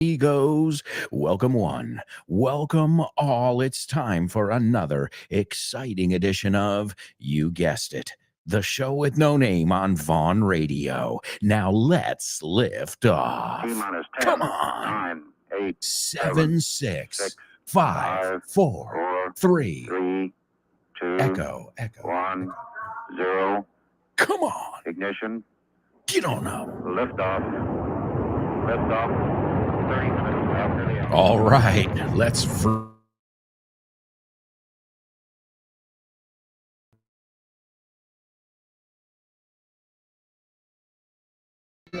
Amigos, welcome one, welcome all. It's time for another exciting edition of, you guessed it, the show with no name on Vaughn Radio. Now let's lift off. T-minus 10, Come on. 9, 8, 7, 6, 5, 4, 3. 3, 2, Echo. 1, 0. Come on. Ignition. You don't know. Liftoff. Liftoff. 30 minutes after the hour. All right, let's your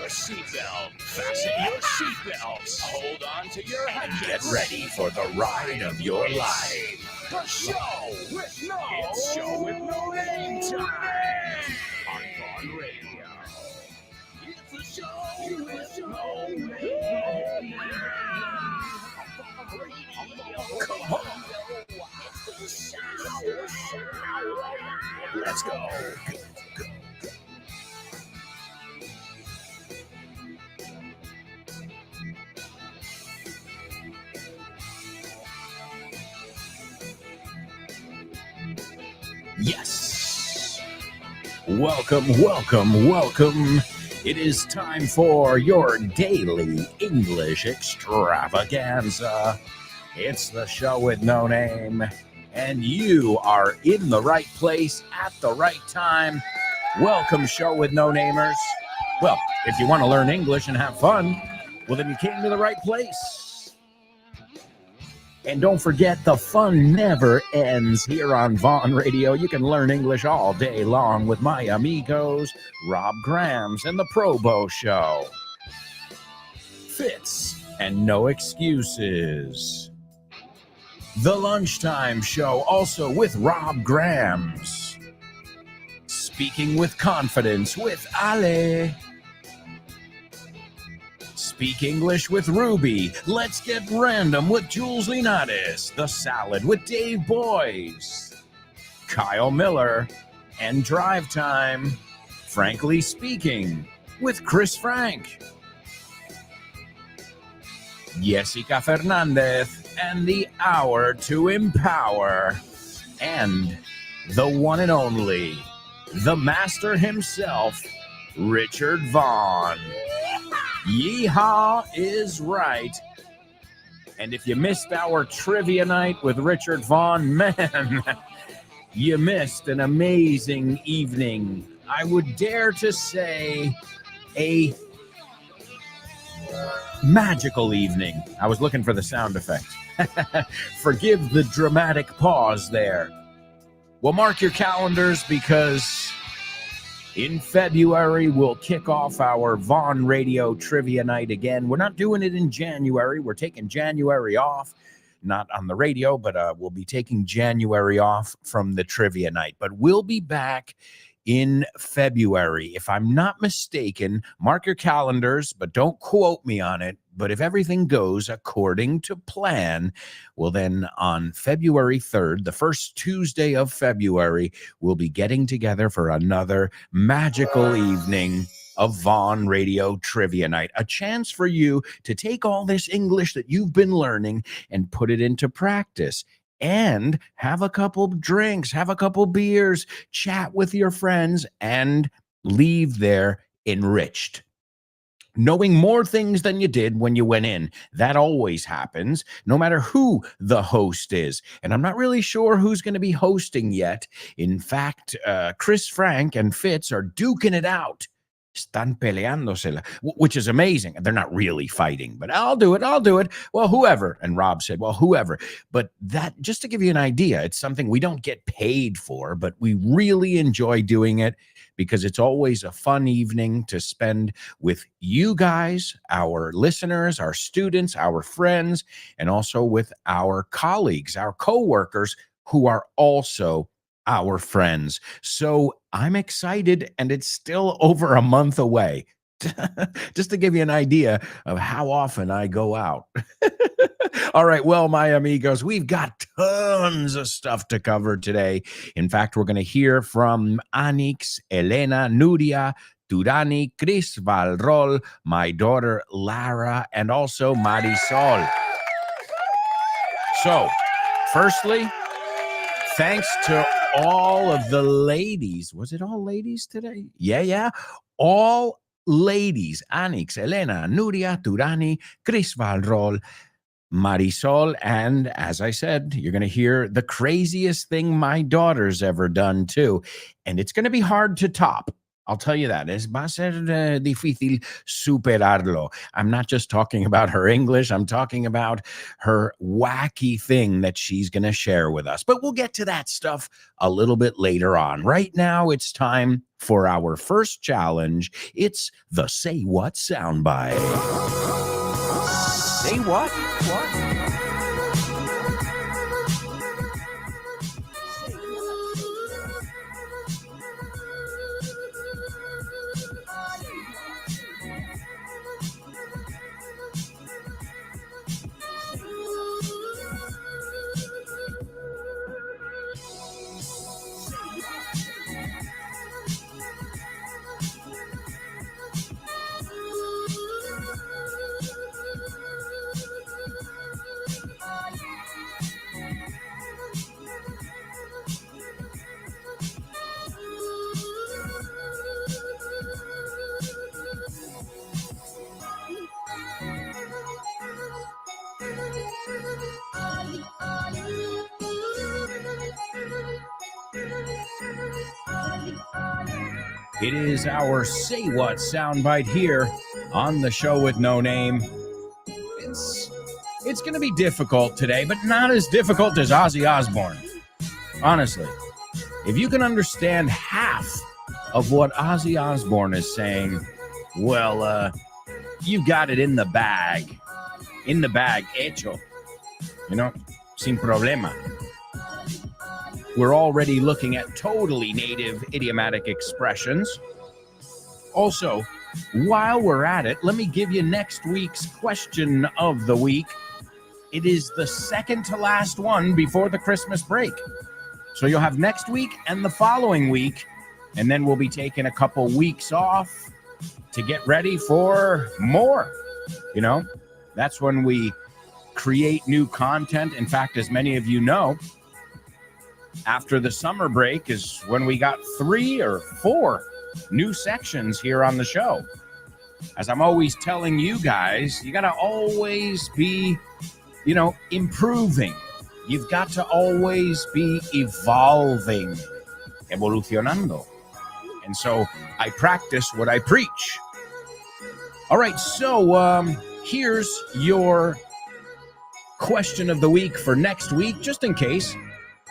seatbelt. Fasten your seatbelts. Hold on to your hatches. get ready for the ride of your life. The show with no name time on Vaughn Radio. It's the show with no name. Come on. Let's go. Yes. Welcome. It is time for your daily English extravaganza. It's the show with no name, and you are in the right place at the right time. Welcome, show with no namers. Well, if you want to learn English and have fun, well, then you came to the right place. And don't forget, the fun never ends here on Vaughn Radio. You can learn English all day long with my amigos, Rob Grams and the Probo Show. Fits and no excuses. The Lunchtime Show, also with Rob Grams. Speaking with Confidence with Ale. Speak English with Ruby. Let's Get Random with Jules Linares. The Salad with Dave Boyes. Kyle Miller. And Drive Time. Frankly Speaking with Chris Frank. Jessica Fernandez and the Hour to Empower. And the one and only, the master himself, Richard Vaughn. Yeehaw is right. And if you missed our trivia night with Richard Vaughn, man, you missed an amazing evening. I would dare to say a magical evening. I was looking for the sound effect. Forgive the dramatic pause there. Well, mark your calendars, because in February, we'll kick off our Vaughn Radio Trivia Night again. We're not doing it in January. We're taking January off. Not on the radio, but we'll be taking January off from the Trivia Night. But we'll be back in February. If I'm not mistaken, mark your calendars, but don't quote me on it. But if everything goes according to plan, well, then on February 3rd, the first Tuesday of February, we'll be getting together for another magical evening of Vaughn Radio Trivia Night. A chance for you to take all this English that you've been learning and put it into practice. And have a couple drinks, have a couple beers, chat with your friends, and leave there enriched. Knowing more things than you did when you went in. That always happens, no matter who the host is. And I'm not really sure who's going to be hosting yet. In fact, Chris Frank and Fitz are duking it out. Están peleándose, which is amazing. They're not really fighting, but I'll do it. Well, whoever. And Rob said, well, whoever. But that, just to give you an idea, it's something we don't get paid for, but we really enjoy doing it because it's always a fun evening to spend with you guys, our listeners, our students, our friends, and also with our colleagues, our coworkers who are also our friends. So I'm excited, and it's still over a month away. Just to give you an idea of how often I go out. All right, well, my amigos, we've got tons of stuff to cover today. In fact, we're going to hear from Anix, Elena, Nuria, Turani, Chris Valrol, my daughter Lara, and also Marisol. So, firstly, thanks to all of the ladies. Was it all ladies today? Yeah. All ladies. Anix, Elena, Nuria, Turani, Chris Valrol, Marisol, and as I said, you're going to hear the craziest thing my daughter's ever done too. And it's going to be hard to top. I'll tell you that. Va a ser difícil superarlo. I'm not just talking about her English. I'm talking about her wacky thing that she's going to share with us. But we'll get to that stuff a little bit later on. Right now, it's time for our first challenge. It's the Say What soundbite. Say what? What? It is our Say What soundbite here on the show with no name. It's going to be difficult today, but not as difficult as Ozzy Osbourne. Honestly, if you can understand half of what Ozzy Osbourne is saying, well, you got it in the bag. In the bag, hecho. You know, sin problema. We're already looking at totally native idiomatic expressions. Also, while we're at it, let me give you next week's question of the week. It is the second to last one before the Christmas break. So you'll have next week and the following week, and then we'll be taking a couple weeks off to get ready for more. You know, that's when we create new content. In fact, as many of you know, after the summer break is when we got 3 or 4 new sections here on the show. As I'm always telling you guys, you got to always be, improving. You've got to always be evolving, evolucionando. And so I practice what I preach. All right, so here's your question of the week for next week, just in case.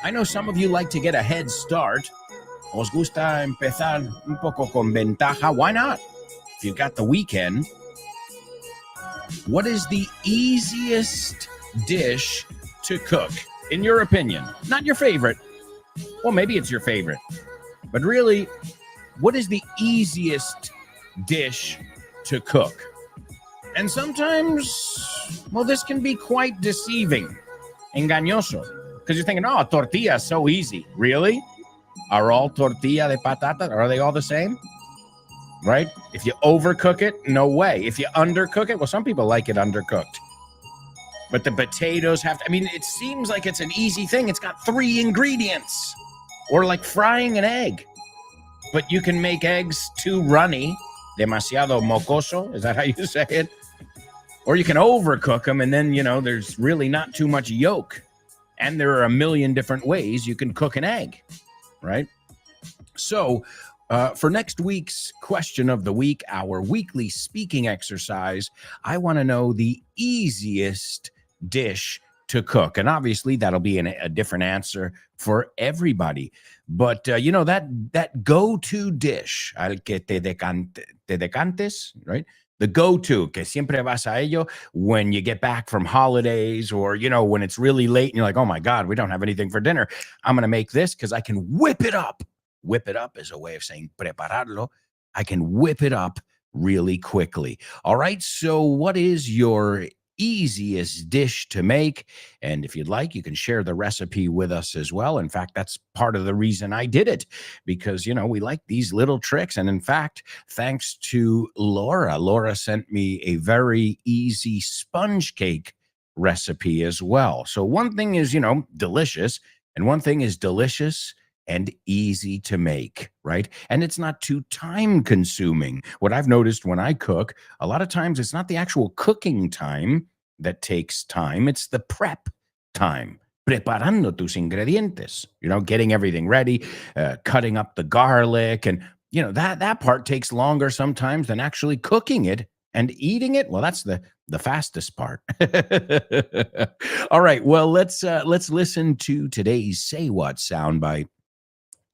I know some of you like to get a head start. Os gusta empezar un poco con ventaja. Why not? If you've got the weekend. What is the easiest dish to cook, in your opinion? Not your favorite. Well, maybe it's your favorite. But really, what is the easiest dish to cook? And sometimes, well, this can be quite deceiving. Engañoso. Because you're thinking, oh, tortilla is so easy. Really? Are all tortilla de patata, are they all the same? Right? If you overcook it, no way. If you undercook it, well, some people like it undercooked. But the potatoes have to, it seems like it's an easy thing. It's got 3 ingredients. Or like frying an egg. But you can make eggs too runny. Demasiado mocoso. Is that how you say it? Or you can overcook them and then, there's really not too much yolk. And there are a million different ways you can cook an egg, right? So for next week's question of the week, our weekly speaking exercise, I want to know the easiest dish to cook. And obviously, that'll be a different answer for everybody. But, that go-to dish, al que te decantes, right? The go-to, que siempre vas a ello when you get back from holidays or, when it's really late and you're like, oh my God, we don't have anything for dinner. I'm going to make this because I can whip it up. Whip it up is a way of saying prepararlo. I can whip it up really quickly. All right. So what is your easiest dish to make. And if you'd like, you can share the recipe with us as well. In fact, that's part of the reason I did it, because, we like these little tricks. And in fact, thanks to Laura sent me a very easy sponge cake recipe as well. So one thing is, delicious, and one thing is delicious and easy to make, right? And it's not too time consuming. What I've noticed when I cook, a lot of times it's not the actual cooking time that takes time, it's the prep time. Preparando tus ingredientes, getting everything ready, cutting up the garlic, and that part takes longer sometimes than actually cooking it and eating it. Well, that's the fastest part. All right, well, let's listen to today's Say What soundbite.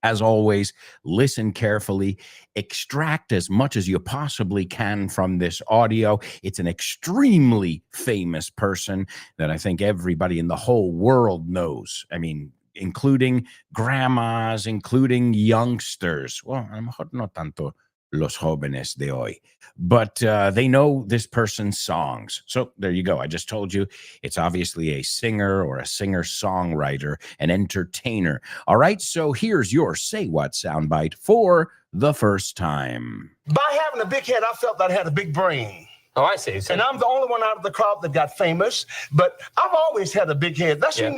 As always, listen carefully, extract as much as you possibly can from this audio. It's an extremely famous person that I think everybody in the whole world knows. I mean, including grandmas, including youngsters. Well, a lo mejor no tanto los jóvenes de hoy, but they know this person's songs. So there you go. I just told you it's obviously a singer or a singer-songwriter, an entertainer. All right, so here's your Say What soundbite for the first time. By having a big head, I felt that I had a big brain. Oh, I see. So And I'm the only one out of the crowd that got famous, but I've always had a big head. That's when,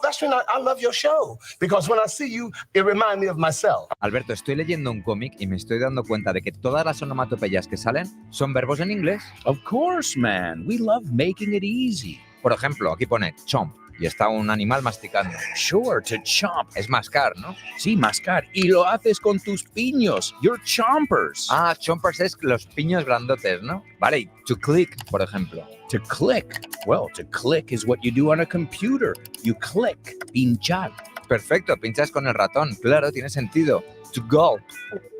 that's when I love your show, because when I see you, it reminds me of myself. Alberto, estoy leyendo un cómic y me estoy dando cuenta de que todas las onomatopeyas que salen son verbos en inglés. Of course, man. We love making it easy. Por ejemplo, aquí pone chomp y está un animal masticando. Sure, to chomp. Es mascar, ¿no? Sí, mascar. Y lo haces con tus piños. Your chompers. Ah, chompers es los piños grandotes, ¿no? Vale, y to click, por ejemplo. To click. Well, to click is what you do on a computer. You click. Pinchar. Perfecto, pinchas con el ratón. Claro, tiene sentido. To gulp.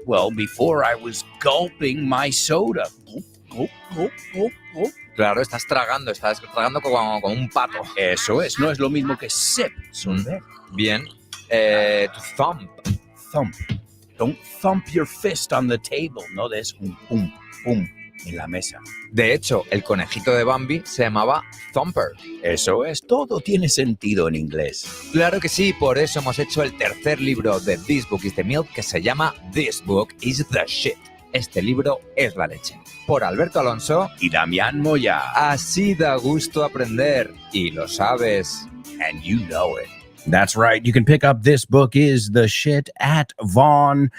Well, before I was gulping my soda. Gulp, gulp, gulp, gulp, gulp. Claro, estás tragando como un pato. Eso es, no es lo mismo que sip. Sorber. Bien. To thump. Thump. Don't thump your fist on the table. No des un pum, pum en la mesa. De hecho, el conejito de Bambi se llamaba Thumper. Eso es, todo tiene sentido en inglés. Claro que sí, por eso hemos hecho el tercer libro de This Book is the Milk, que se llama This Book is the Shit. Este libro es la leche. Por Alberto Alonso y Damián Moya. Así da gusto aprender. Y lo sabes. And you know it. That's right. You can pick up This Book is the Shit at Vaughn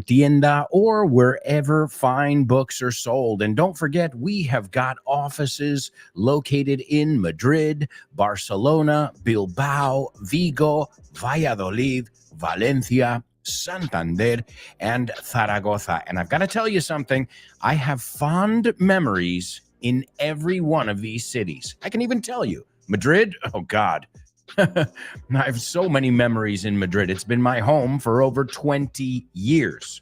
Tienda, or wherever fine books are sold. And don't forget, we have got offices located in Madrid, Barcelona, Bilbao, Vigo, Valladolid, Valencia, Santander, and Zaragoza. And I've got to tell you something. I have fond memories in every one of these cities. I can even tell you, Madrid, oh God. I have so many memories in Madrid. It's been my home for over 20 years.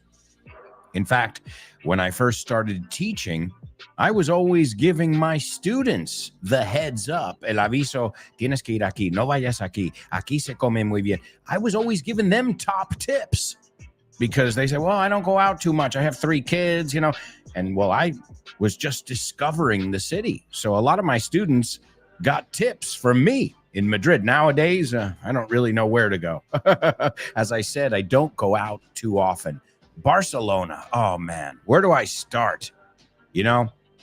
In fact, when I first started teaching, I was always giving my students the heads up. El aviso, tienes que ir aquí, no vayas aquí. Aquí se come muy bien. I was always giving them top tips because they said, well, I don't go out too much. I have 3 kids, And well, I was just discovering the city. So a lot of my students got tips from me. In Madrid nowadays, I don't really know where to go. As I said, I don't go out too often. Barcelona, oh man, where do I start?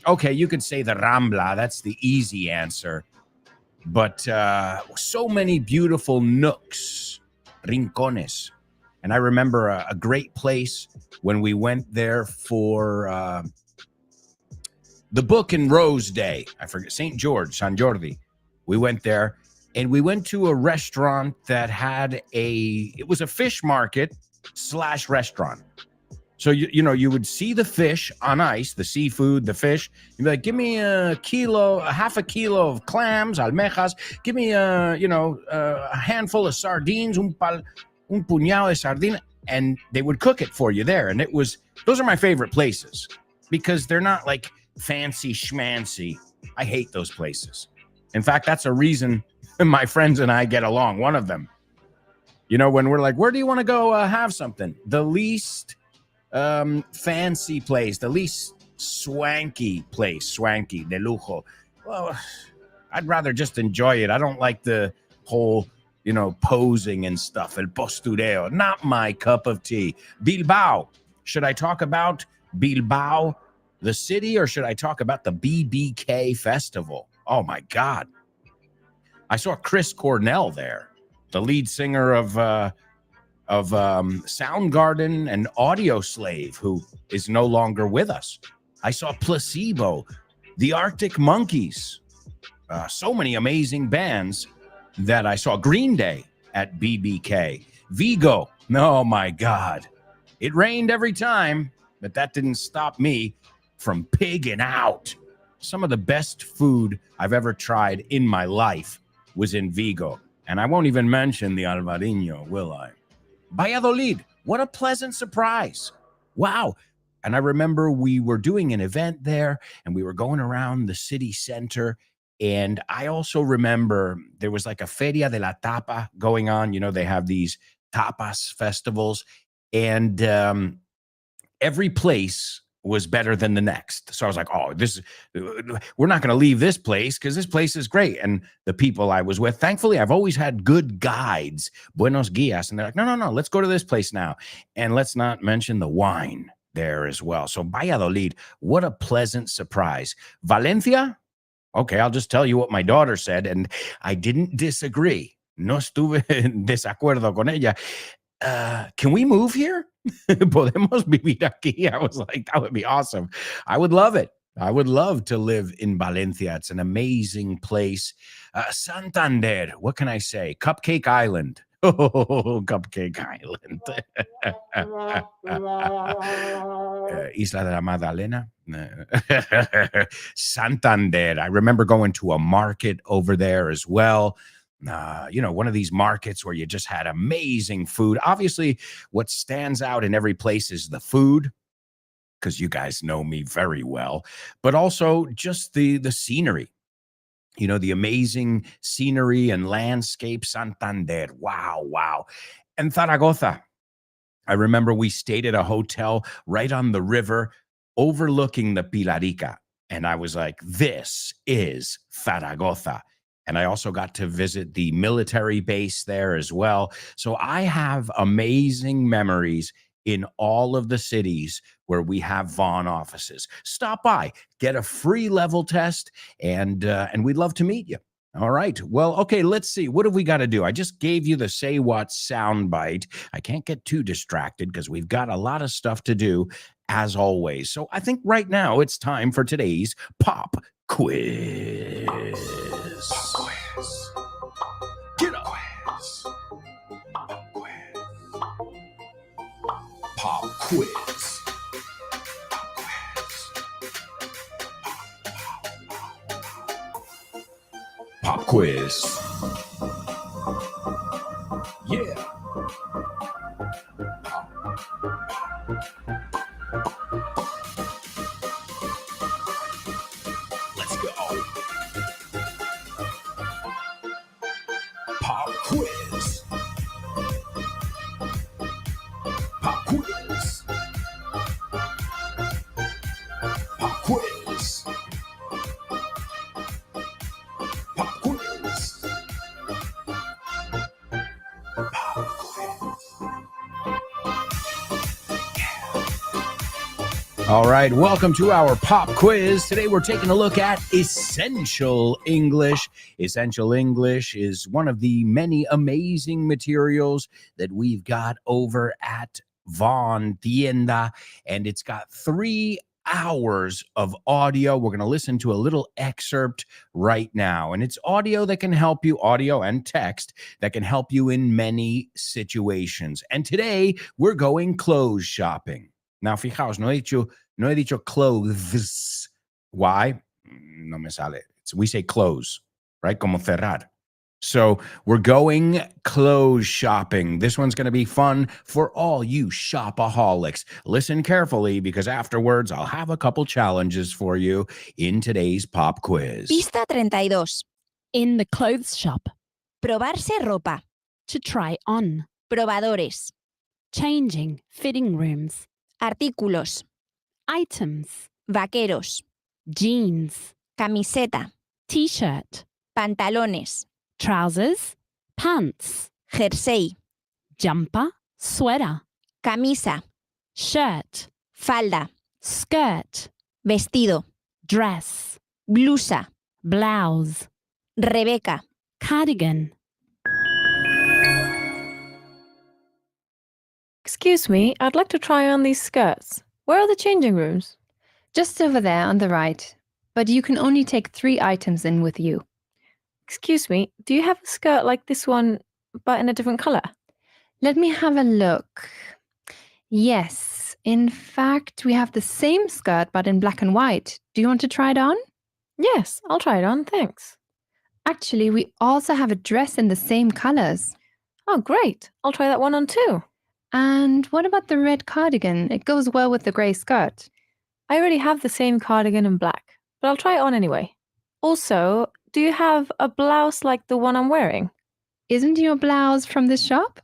Okay, you could say the Rambla, that's the easy answer. But so many beautiful nooks, rincones. And I remember a great place when we went there for the Book and Rose Day. I forget, St. George, San Jordi. We went there. And we went to a restaurant that had it was a fish market / restaurant. So, you would see the fish on ice, the seafood, the fish. You'd be like, give me half a kilo of clams, almejas. Give me a handful of sardines, un puñado de sardina. And they would cook it for you there. And those are my favorite places because they're not like fancy schmancy. I hate those places. In fact, that's a reason my friends and I get along. One of them, when we're like, where do you want to go have something? The least fancy place, the least swanky place, swanky, de lujo, Well, I'd rather just enjoy it. I don't like the whole, posing and stuff. El postureo. Not my cup of tea. Bilbao. Should I talk about Bilbao, the city, or should I talk about the BBK festival? Oh my God. I saw Chris Cornell there, the lead singer of Soundgarden and Audio Slave, who is no longer with us. I saw Placebo, the Arctic Monkeys, so many amazing bands that I saw. Green Day at BBK, Vigo. Oh my God. It rained every time, but that didn't stop me from pigging out. Some of the best food I've ever tried in my life was in Vigo. And I won't even mention the Alvarinho, will I? Valladolid, what a pleasant surprise. Wow. And I remember we were doing an event there and we were going around the city center. And I also remember there was like a Feria de la Tapa going on. They have these tapas festivals, and every place was better than the next. So I was like, oh, we're not going to leave this place because this place is great. And the people I was with, thankfully, I've always had good guides, buenos guias. And they're like, no, let's go to this place now. And let's not mention the wine there as well. So Valladolid, what a pleasant surprise. Valencia, okay, I'll just tell you what my daughter said, and I didn't disagree. No estuve en desacuerdo con ella. Can we move here? Podemos vivir aquí. I was like, that would be awesome. I would love it. I would love to live in Valencia. It's an amazing place. Santander, what can I say? Cupcake Island. Oh, Cupcake Island. Isla de la Magdalena. Santander. I remember going to a market over there as well. One of these markets where you just had amazing food. Obviously, what stands out in every place is the food, because you guys know me very well, but also just the scenery. The amazing scenery and landscape. Santander. Wow. And Zaragoza. I remember we stayed at a hotel right on the river overlooking the Pilarica. And I was like, this is Zaragoza. And I also got to visit the military base there as well. So I have amazing memories in all of the cities where we have Vaughn offices. Stop by, get a free level test, and we'd love to meet you. All right. Well, okay, let's see. What have we got to do? I just gave you the Say What soundbite. I can't get too distracted because we've got a lot of stuff to do, as always. So I think right now it's time for today's pop quiz. Pop quiz. Get up. Pop quiz. Pop quiz. Pop quiz. Yeah. Let's go. Pop quiz. Pop quiz. Pop quiz. Pop quiz. Pop quiz. All right, welcome to our pop quiz. Today we're taking a look at Essential English. Essential English is one of the many amazing materials that we've got over at Vaughn Tienda, and it's got 3 hours of audio. We're going to listen to a little excerpt right now, and it's audio that can help you, audio and text that can help you in many situations. And today we're going clothes shopping. Now, fijaos, no he dicho clothes. Why? No me sale. We say clothes, right? Como cerrar. So we're going clothes shopping. This one's going to be fun for all you shopaholics. Listen carefully, because afterwards I'll have a couple challenges for you in today's pop quiz. Pista 32. In the clothes shop. Probarse ropa. To try on. Probadores. Changing. Fitting rooms. Artículos. Items. Vaqueros. Jeans. Camiseta. T-shirt, pantalones, trousers, pants, jersey, jumper, sweater, camisa, shirt, falda, skirt, vestido, dress, blusa, blouse, Rebeca, cardigan, Excuse me, I'd like to try on these skirts. Where are the changing rooms? Just over there on the right. But you can only take 3 items in with you. Excuse me, do you have a skirt like this one, but in a different color? Let me have a look. Yes, in fact, we have the same skirt but in black and white. Do you want to try it on? Yes, I'll try it on, thanks. Actually, we also have a dress in the same colors. Oh, great. I'll try that one on too. And what about the red cardigan? It goes well with the grey skirt. I already have the same cardigan in black, but I'll try it on anyway. Also, do you have a blouse like the one I'm wearing? Isn't your blouse from this shop?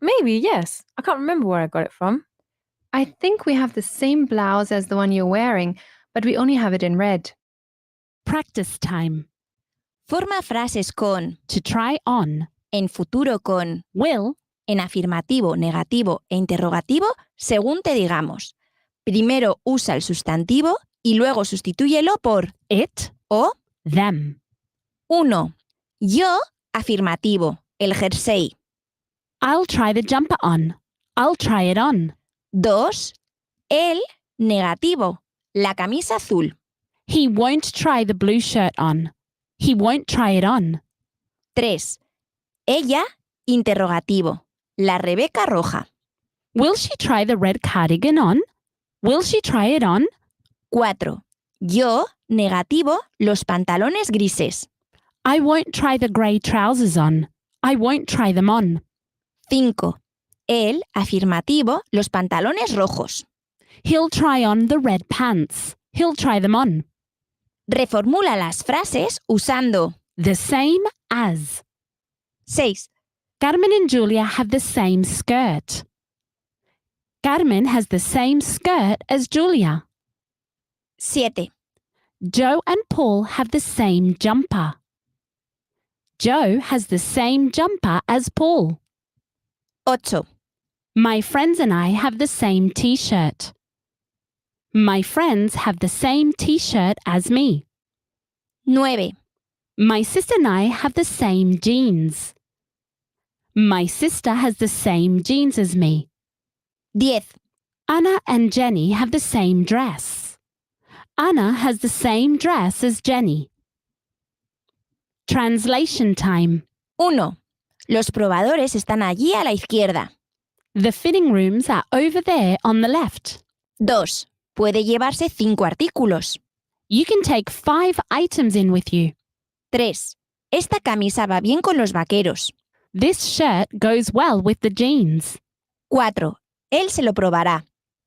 Maybe, yes. I can't remember where I got it from. I think we have the same blouse as the one you're wearing, but we only have it in red. practice time, forma frases con, to try on, en futuro con, will, en afirmativo, negativo e interrogativo según te digamos. Primero usa el sustantivo y luego sustitúyelo por it, o. them. 1. Yo, afirmativo, el jersey. I'll try the jumper on. I'll try it on. 2. Él, negativo, la camisa azul. He won't try the blue shirt on. He won't try it on. 3. Ella, interrogativo, la Rebeca roja. Will she try the red cardigan on? Will she try it on? 4. Yo, negativo, los pantalones grises. I won't try the grey trousers on. I won't try them on. 5. Él, afirmativo, los pantalones rojos. He'll try on the red pants. He'll try them on. Reformula las frases usando The same as. 6. Carmen and Julia have the same skirt. Carmen has the same skirt as Julia. 7. Joe and Paul have the same jumper. Joe has the same jumper as Paul. 8. My friends and I have the same t-shirt. My friends have the same t-shirt as me. 9. My sister and I have the same jeans. My sister has the same jeans as me. 10. Anna and Jenny have the same dress. Anna has the same dress as Jenny. Translation time. 1. Los probadores están allí a la izquierda. The fitting rooms are over there on the left. 2. Puede llevarse 5 artículos. You can take 5 items in with you. 3. Esta camisa va bien con los vaqueros. This shirt goes well with the jeans. 4. Él se lo probará.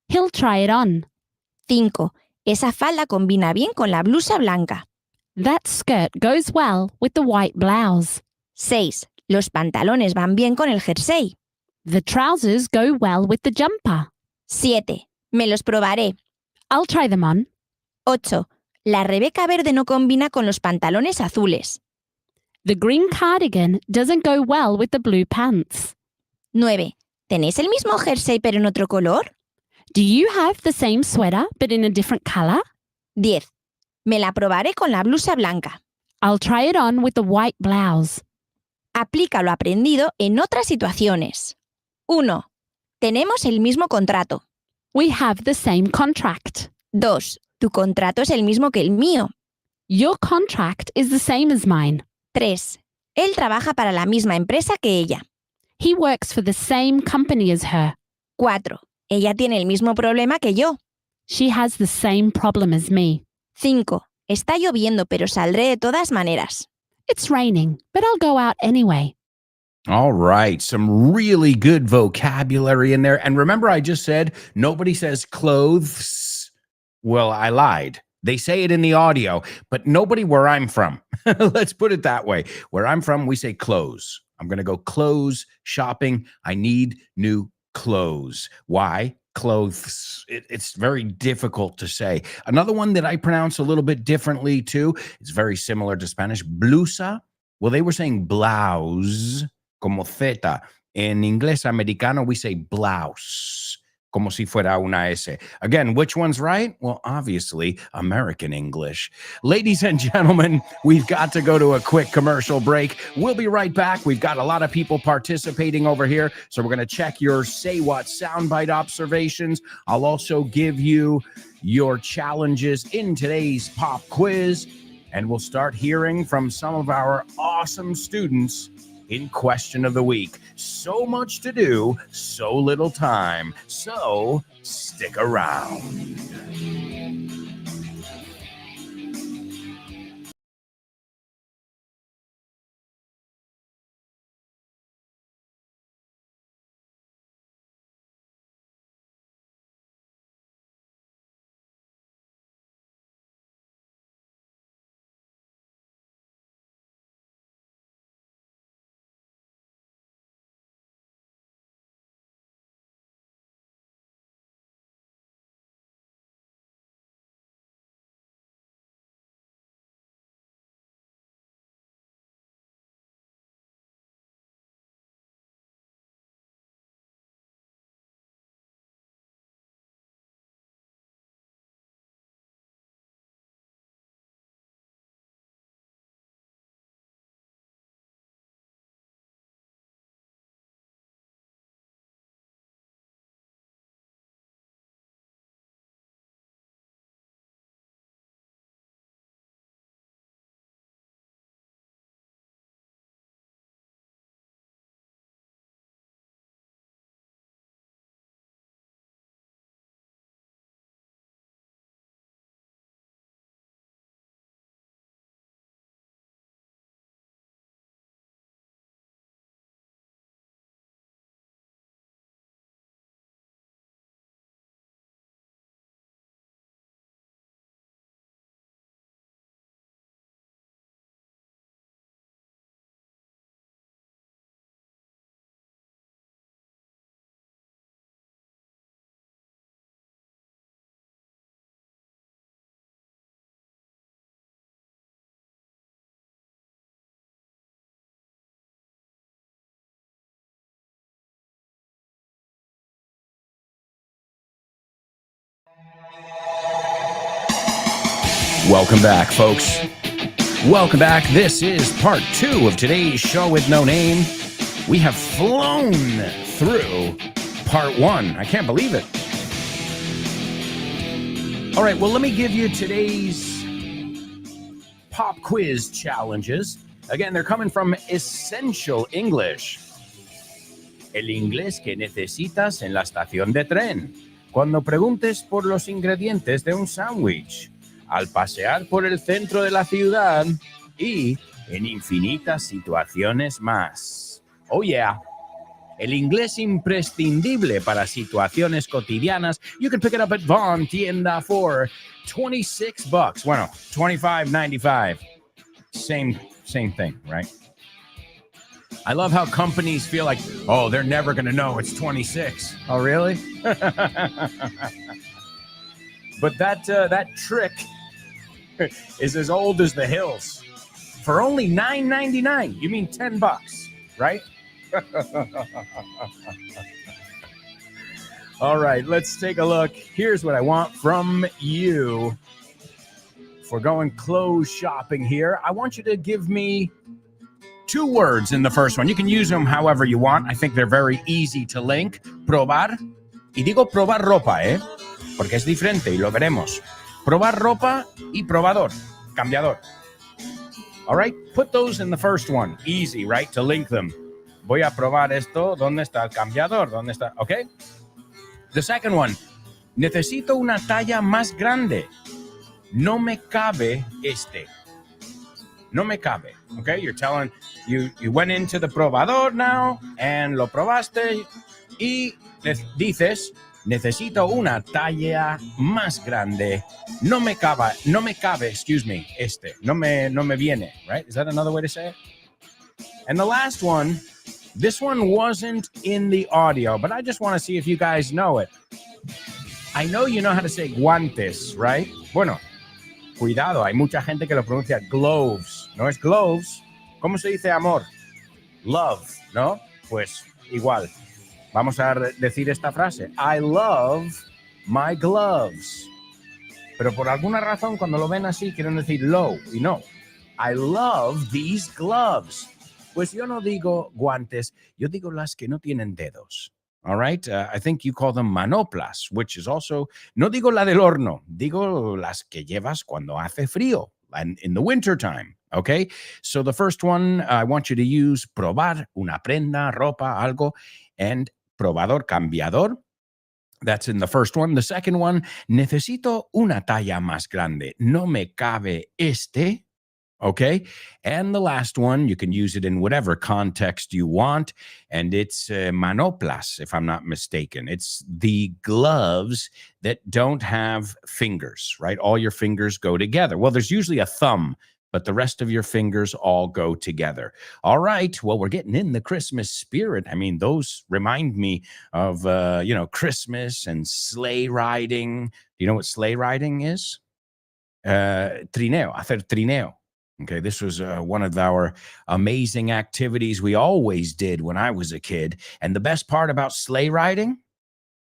He'll try it on. 5. Esa falda combina bien con la blusa blanca. That skirt goes well with the white blouse. 6. Los pantalones van bien con el jersey. The trousers go well with the jumper. 7. Me los probaré. I'll try them on. 8. La Rebeca verde no combina con los pantalones azules. The green cardigan doesn't go well with the blue pants. 9. ¿Tenéis el mismo jersey pero en otro color? Do you have the same sweater but in a different color? 10. Me la probaré con la blusa blanca. I'll try it on with the white blouse. Aplica lo aprendido en otras situaciones. 1. Tenemos el mismo contrato. We have the same contract. 2. Tu contrato es el mismo que el mío. Your contract is the same as mine. 3. Él trabaja para la misma empresa que ella. He works for the same company as her. 4. Ella tiene el mismo problema que yo. She has the same problem as me. 5. Está lloviendo, pero saldré de todas maneras. It's raining, but I'll go out anyway. All right, some really good vocabulary in there. And remember, I just said nobody says clothes. Well, I lied. They say it in the audio, but nobody where I'm from. Let's put it that way. Where I'm from, we say clothes. I'm going to go clothes shopping. I need new clothes. Why? clothes. It's very difficult to say. Another one that I pronounce a little bit differently too. It's very similar to Spanish. Blusa. Well, they were saying blouse, como zeta. In inglés americano, we say blouse, como si fuera una S. Again, which one's right? Well, obviously, American English. Ladies and gentlemen, we've got to go to a quick commercial break. We'll be right back. We've got a lot of people participating over here, so we're going to check your Say What soundbite observations. I'll also give you your challenges in today's pop quiz, and we'll start hearing from some of our awesome students in Question of the Week. So much to do, so little time. So stick around. Welcome back, folks. Welcome back. This is part 2 of today's show with no name. We have flown through part 1. I can't believe it. All right, well, let me give you today's pop quiz challenges. Again, they're coming from Essential English. El inglés que necesitas en la estación de tren. Cuando preguntes por los ingredientes de un sándwich. Al pasear por el centro de la ciudad y en infinitas situaciones más. Oh yeah, el inglés imprescindible para situaciones cotidianas. You can pick it up at Vaughn Tienda for $26. Bueno, $25.95. Same thing, right? I love how companies feel like, oh, they're never going to know it's 26. Oh, really? But that trick is as old as the hills. For only $9.99. You mean $10, right? All right, let's take a look. Here's what I want from you. If we're going clothes shopping here, I want you to give me 2 words in the first one. You can use them however you want. I think they're very easy to link. Probar. Y digo probar ropa, porque es diferente y lo veremos. Probar ropa y probador, cambiador. All right, put those in the first one. Easy, right, to link them. Voy a probar esto. ¿Dónde está el cambiador? ¿Dónde está? Okay. The second one. Necesito una talla más grande. No me cabe este. No me cabe. Okay, you're telling, you went into the probador now and lo probaste y dices, necesito una talla más grande. No me cabe, excuse me, este. No me viene, right? Is that another way to say it? And the last one, this one wasn't in the audio, but I just want to see if you guys know it. I know you know how to say guantes, right? Bueno, cuidado, hay mucha gente que lo pronuncia gloves. No es gloves. ¿Cómo se dice amor? Love, ¿no? Pues igual. Vamos a decir esta frase. I love my gloves. Pero por alguna razón, cuando lo ven así, quieren decir low. Y no. I love these gloves. Pues yo no digo guantes, yo digo las que no tienen dedos. All right? I think you call them manoplas, which is also, no digo la del horno, digo las que llevas cuando hace frío, and in the winter time. Okay? So the first one, I want you to use probar, una prenda, ropa, algo, and probador, cambiador. That's in the first one. The second one, necesito una talla más grande. No me cabe este. Okay. And the last one, you can use it in whatever context you want. And it's manoplas, if I'm not mistaken. It's the gloves that don't have fingers, right? All your fingers go together. Well, there's usually a thumb, but the rest of your fingers all go together. All right. Well, we're getting in the Christmas spirit. I mean, those remind me of, Christmas and sleigh riding. Do you know what sleigh riding is? Trineo, hacer trineo. Okay, this was one of our amazing activities we always did when I was a kid. And the best part about sleigh riding,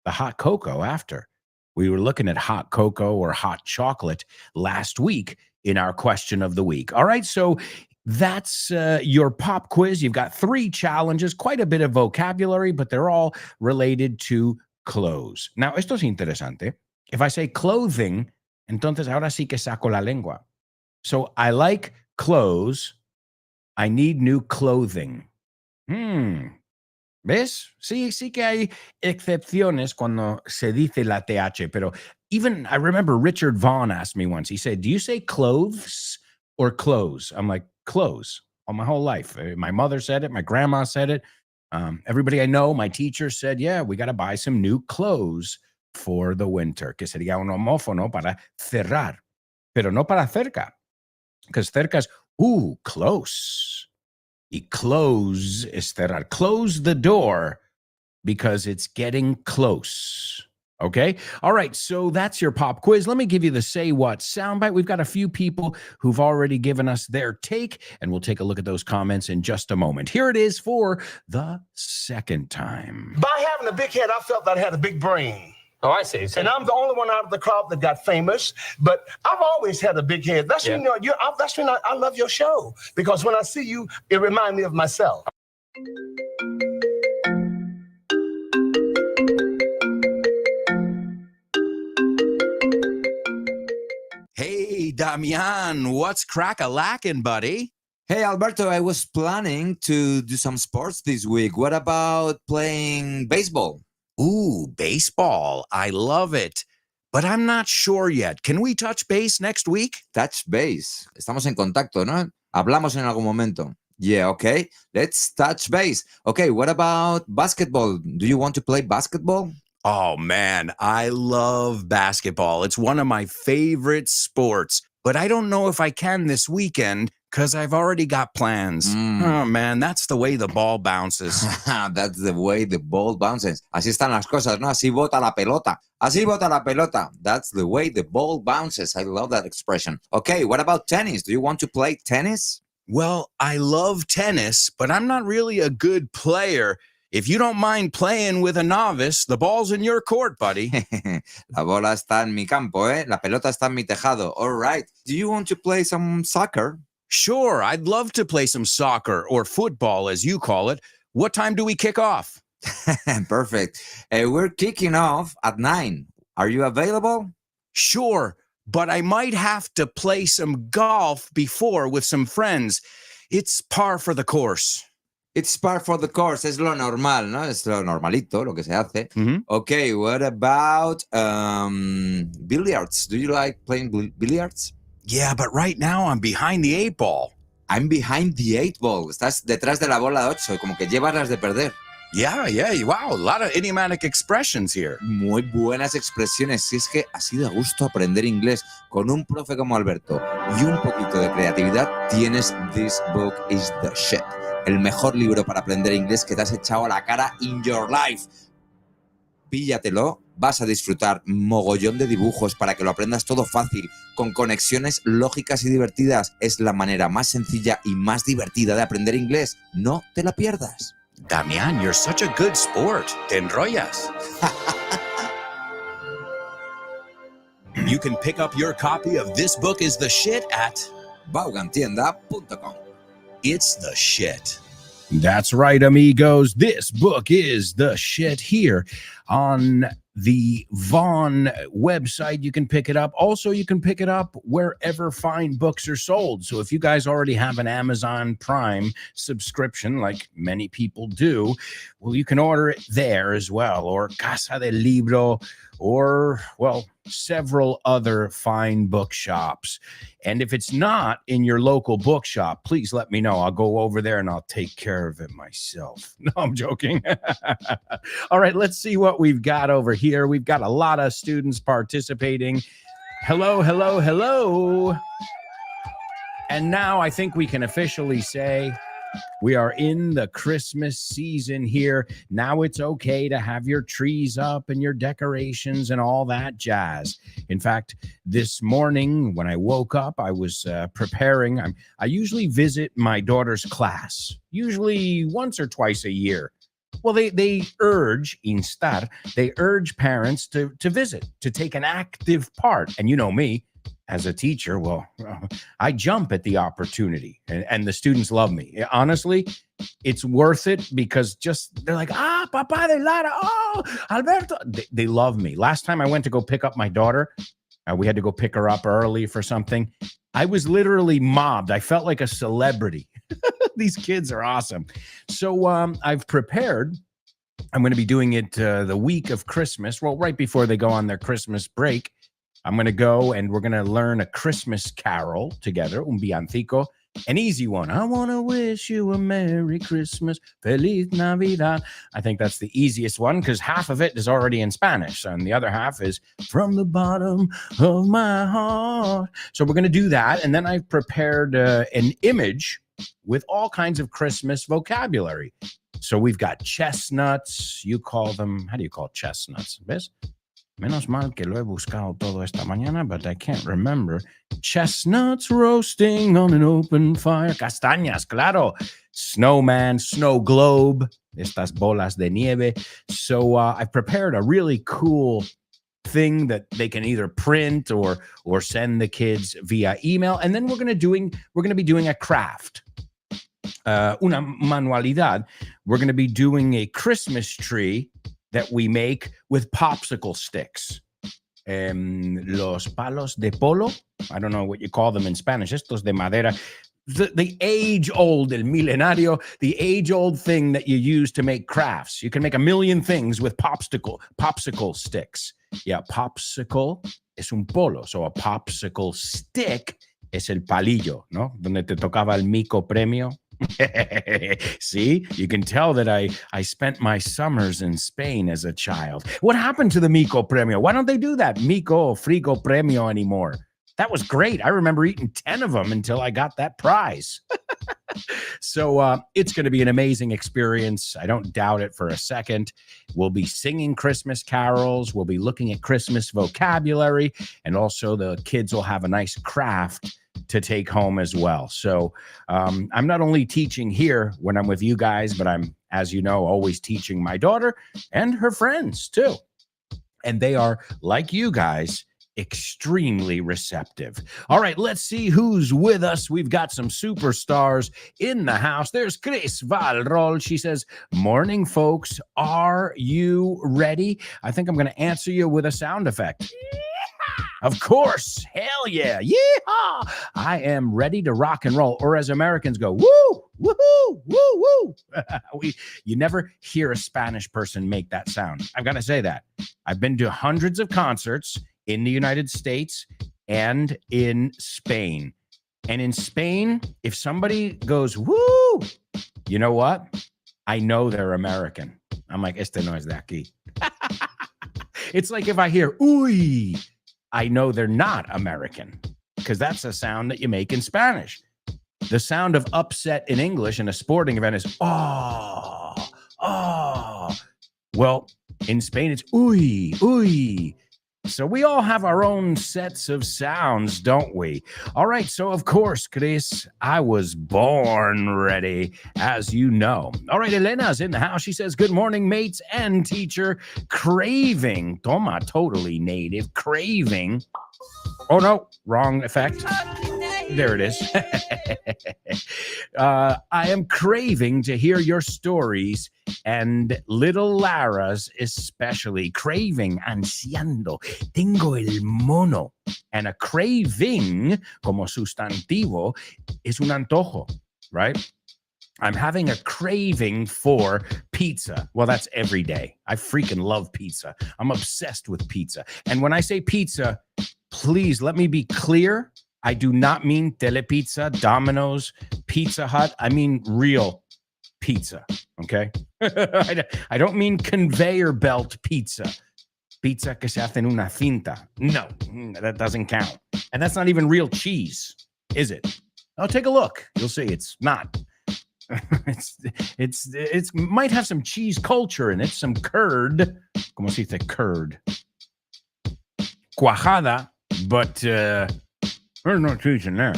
the hot cocoa after. We were looking at hot cocoa or hot chocolate last week in our question of the week. All right, so that's your pop quiz. You've got 3 challenges, quite a bit of vocabulary, but they're all related to clothes. Now, esto es interesante. If I say clothing, entonces ahora sí que saco la lengua. So I like clothes. I need new clothing. ¿Ves? Sí que hay excepciones cuando se dice la TH, pero even I remember Richard Vaughn asked me once, he said, do you say clothes or clothes? I'm like, clothes, all my whole life. My mother said it, my grandma said it. Everybody I know, my teacher said, yeah, we got to buy some new clothes for the winter, que sería un homófono para cerrar, pero no para cerca. Because cerca es, close. Y close is cerrar. Close the door because it's getting close. Okay? All right, so that's your pop quiz. Let me give you the Say What soundbite. We've got a few people who've already given us their take, and we'll take a look at those comments in just a moment. Here it is for the second time. By having a big head, I felt that I had a big brain. Oh, I see. So And I'm the only one out of the crowd that got famous, but I've always had a big head. That's when, that's when I love your show, because when I see you, it reminds me of myself. Hey, Damian, what's crack-a-lackin', buddy? Hey, Alberto, I was planning to do some sports this week. What about playing baseball? Ooh, baseball. I love it. But I'm not sure yet. Can we touch base next week? Touch base. Estamos en contacto, ¿no? Hablamos en algún momento. Yeah, okay. Let's touch base. Okay, what about basketball? Do you want to play basketball? Oh, man, I love basketball. It's one of my favorite sports. But I don't know if I can this weekend because I've already got plans. Oh, man, that's the way the ball bounces. That's the way the ball bounces. Así están las cosas, ¿no? Así bota la pelota. Así bota la pelota. That's the way the ball bounces. I love that expression. Okay, what about tennis? Do you want to play tennis? Well, I love tennis, but I'm not really a good player. If you don't mind playing with a novice, the ball's in your court, buddy. La bola está en mi campo, ¿eh? La pelota está en mi tejado. All right. Do you want to play some soccer? Sure, I'd love to play some soccer or football, as you call it. What time do we kick off? Perfect. We're kicking off at 9. Are you available? Sure, but I might have to play some golf before with some friends. It's par for the course. It's par for the course. Es lo normal, ¿no? Es lo normalito, lo que se hace. Okay, what about billiards? Do you like playing billiards? Yeah, but right now I'm behind the 8 ball. I'm behind the 8 ball. Estás detrás de la bola 8, como que llevas las de perder. Yeah, wow, a lot of idiomatic expressions here. Muy buenas expresiones. Si es que así de gusto aprender inglés con un profe como Alberto y un poquito de creatividad, tienes This Book is the Shit. El mejor libro para aprender inglés que te has echado a la cara in your life. Píllatelo Vas a disfrutar mogollón de dibujos para que lo aprendas todo fácil, con conexiones lógicas y divertidas. Es la manera más sencilla y más divertida de aprender inglés. No te la pierdas. Damián, you're such a good sport. Te enrollas. You can pick up your copy of This Book is the Shit at Vaughantienda.com. It's the Shit. That's right, amigos. This book is the shit here on the Vaughn website. You can pick it up. Also, you can pick it up wherever fine books are sold. So if you guys already have an Amazon Prime subscription, like many people do, well, you can order it there as well, or Casa del Libro, or, well, several other fine bookshops. And if it's not in your local bookshop, please let me know. I'll go over there and I'll take care of it myself. No, I'm joking. All right, let's see what we've got over here. We've got a lot of students participating. Hello, hello, hello. And now I think we can officially say we are in the Christmas season here. Now it's okay to have your trees up and your decorations and all that jazz. In fact, this morning when I woke up, I was preparing. I usually visit my daughter's class, usually once or twice a year. Well, they urge, they urge parents to visit, to take an active part. And you know me, as a teacher, well, I jump at the opportunity, and the students love me. Honestly, it's worth it because just they're like, Papa de Lara, oh, Alberto. They love me. Last time I went to go pick up my daughter, we had to go pick her up early for something. I was literally mobbed. I felt like a celebrity. These kids are awesome. So I've prepared. I'm going to be doing it the week of Christmas. Well, right before they go on their Christmas break. I'm going to go and we're going to learn a Christmas carol together, un villancico, an easy one. I want to wish you a Merry Christmas, Feliz Navidad. I think that's the easiest one because half of it is already in Spanish and the other half is from the bottom of my heart. So we're going to do that. And then I've prepared an image with all kinds of Christmas vocabulary. So we've got chestnuts. You call them, how do you call chestnuts? ¿Ves? Menos mal que lo he buscado todo esta mañana, but I can't remember. Chestnuts roasting on an open fire. Castañas, claro. Snowman, snow globe. Estas bolas de nieve. So I've prepared a really cool thing that they can either print or send the kids via email. And then we're going to be doing a craft. Una manualidad. We're going to be doing a Christmas tree that we make with popsicle sticks. Los palos de polo. I don't know what you call them in Spanish. Estos de madera. The age-old, el milenario, the age-old thing that you use to make crafts. You can make a million things with popsicle sticks. Yeah, popsicle es un polo. So a popsicle stick es el palillo, ¿no? Donde te tocaba el mico premio. See, you can tell that I spent my summers in Spain as a child. What happened to the Mico Premio? Why don't they do that Mico or Frigo Premio anymore? That was great. I remember eating 10 of them until I got that prize. So it's going to be an amazing experience. I don't doubt it for a second. We'll be singing Christmas carols. We'll be looking at Christmas vocabulary. And also the kids will have a nice craft to take home as well. So I'm not only teaching here when I'm with you guys, but I'm, as you know, always teaching my daughter and her friends too. And they are, like you guys, extremely receptive. All right, let's see who's with us. We've got some superstars in the house. There's Chris Valrol. She says, morning, folks. Are you ready? I think I'm going to answer you with a sound effect. Of course. Hell yeah. Yeehaw. I am ready to rock and roll. Or as Americans go, woo, woohoo, woo, woo. You never hear a Spanish person make that sound. I've got to say that. I've been to hundreds of concerts in the United States and in Spain. And in Spain, if somebody goes, woo, you know what? I know they're American. I'm like, este no es de aquí. It's like if I hear, uy, I know they're not American because that's a sound that you make in Spanish. The sound of upset in English in a sporting event is, oh. Well, In Spain, it's uy, uy. So we all have our own sets of sounds, don't we? All right, so of course, Chris, I was born ready, as you know. All right, Elena's in the house. She says, good morning, mates and teacher. Craving. Toma, totally native. Craving. Oh, no, wrong effect. There it is. I am craving to hear your stories, and little Lara's especially. Craving, ansiando, tengo el mono. And a craving, como sustantivo, es un antojo, right? I'm having a craving for pizza. Well, that's every day. I freaking love pizza. I'm obsessed with pizza. And when I say pizza, please let me be clear. I do not mean Telepizza, Domino's, Pizza Hut. I mean real pizza, okay? I don't mean conveyor belt pizza. Pizza que se hace en una cinta. No, that doesn't count. And that's not even real cheese, is it? Oh, take a look. You'll see it's not. It's might have some cheese culture in it, some curd. Como se dice curd? Cuajada, but there's no cheese in there.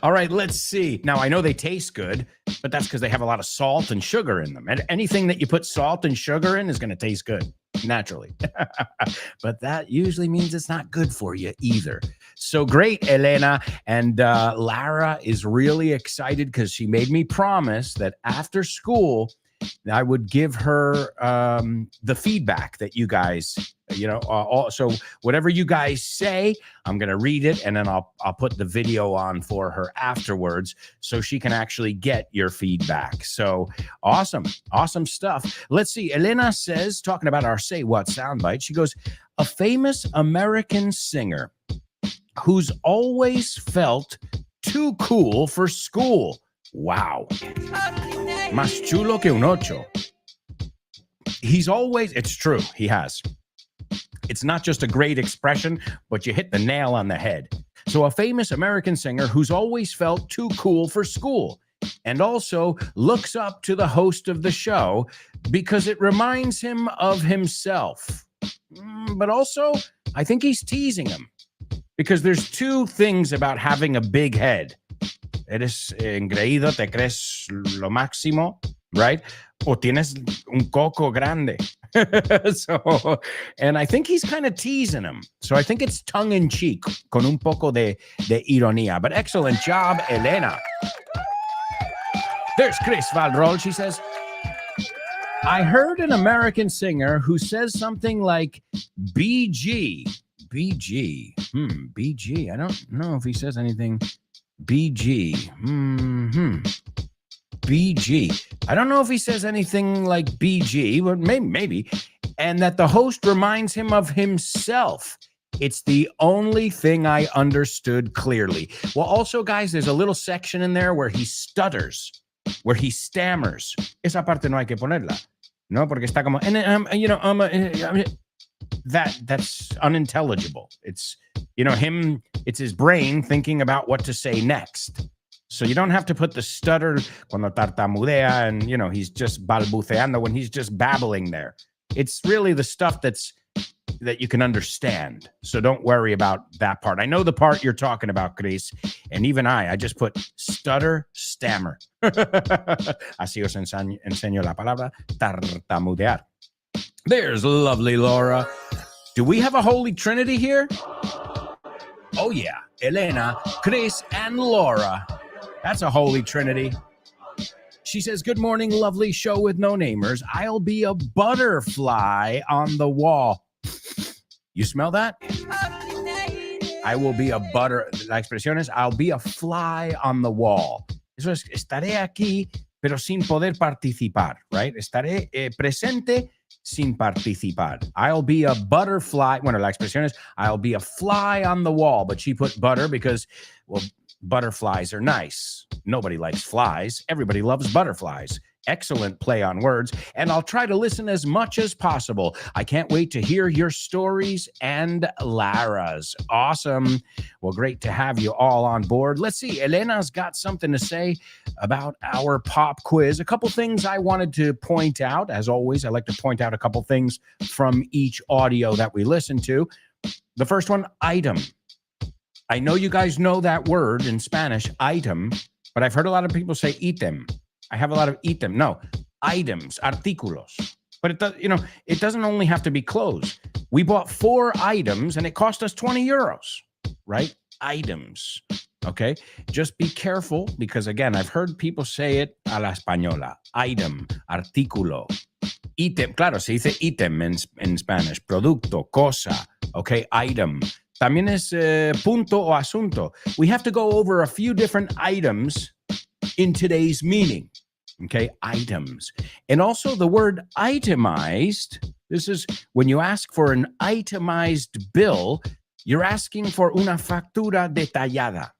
All right, let's see. Now, I know they taste good, but that's because they have a lot of salt and sugar in them. And anything that you put salt and sugar in is going to taste good, naturally. But that usually means it's not good for you either. So great, Elena. And Lara is really excited because she made me promise that after school, I would give her the feedback that you guys, so whatever you guys say, I'm going to read it, and then I'll put the video on for her afterwards so she can actually get your feedback. So awesome stuff. Let's see. Elena says, talking about our Say What soundbite, she goes, a famous American singer who's always felt too cool for school. Wow. Más chulo que un ocho. He's always, it's true, he has. It's not just a great expression, but you hit the nail on the head. So a famous American singer who's always felt too cool for school and also looks up to the host of the show because it reminds him of himself. But also, I think he's teasing him because there's two things about having a big head. Eres engreído, te crees lo máximo, right? O tienes un coco grande. So, and I think he's kind of teasing him. So I think it's tongue-in-cheek, con un poco de ironía. But excellent job, Elena. There's Chris Valrol. She says, I heard an American singer who says something like BG. BG. BG. I don't know if he says anything. BG. BG. I don't know if he says anything like BG, but maybe. And that the host reminds him of himself. It's the only thing I understood clearly. Well, also, guys, there's a little section in there where he stutters, where he stammers. Esa parte no hay que ponerla. No, porque está como, that's unintelligible. It's, him, it's his brain thinking about what to say next. So you don't have to put the stutter cuando tartamudea and, he's just balbuceando when he's just babbling there. It's really the stuff that you can understand. So don't worry about that part. I know the part you're talking about, Chris, and even I just put stutter, stammer. Así os enseño la palabra tartamudear. There's lovely Laura. Do we have a holy trinity here? Oh, yeah. Elena, Chris, and Laura. That's a holy trinity. She says, good morning, lovely show with no-namers. I'll be a butterfly on the wall. You smell that? I will be a La expresión es, I'll be a fly on the wall. Eso es, estaré aquí, pero sin poder participar, right? Estaré presente sin participar. I'll be a butterfly. Bueno, la expresión es, I'll be a fly on the wall. But she put butter because, well, butterflies are nice. Nobody likes flies. Everybody loves butterflies. Excellent play on words, and I'll try to listen as much as possible. I can't wait to hear your stories and Lara's. Awesome. Well, great to have you all on board. Let's see. Elena's got something to say about our pop quiz. A couple things I wanted to point out. As always, I like to point out a couple things from each audio that we listen to. The first one, item. I know you guys know that word in Spanish, item, but I've heard a lot of people say ítem. I have a lot of ítem. No, items, artículos. But it doesn't only have to be clothes. We bought 4 items and it cost us 20 euros, right? Items. Okay. Just be careful because, again, I've heard people say it a la española. Item, artículo. Ítem. Claro, se dice ítem en Spanish. Producto, cosa. Okay. Item. También es punto o asunto. We have to go over a few different items in today's meaning. Okay, items. And also the word itemized. This is when you ask for an itemized bill, you're asking for una factura detallada,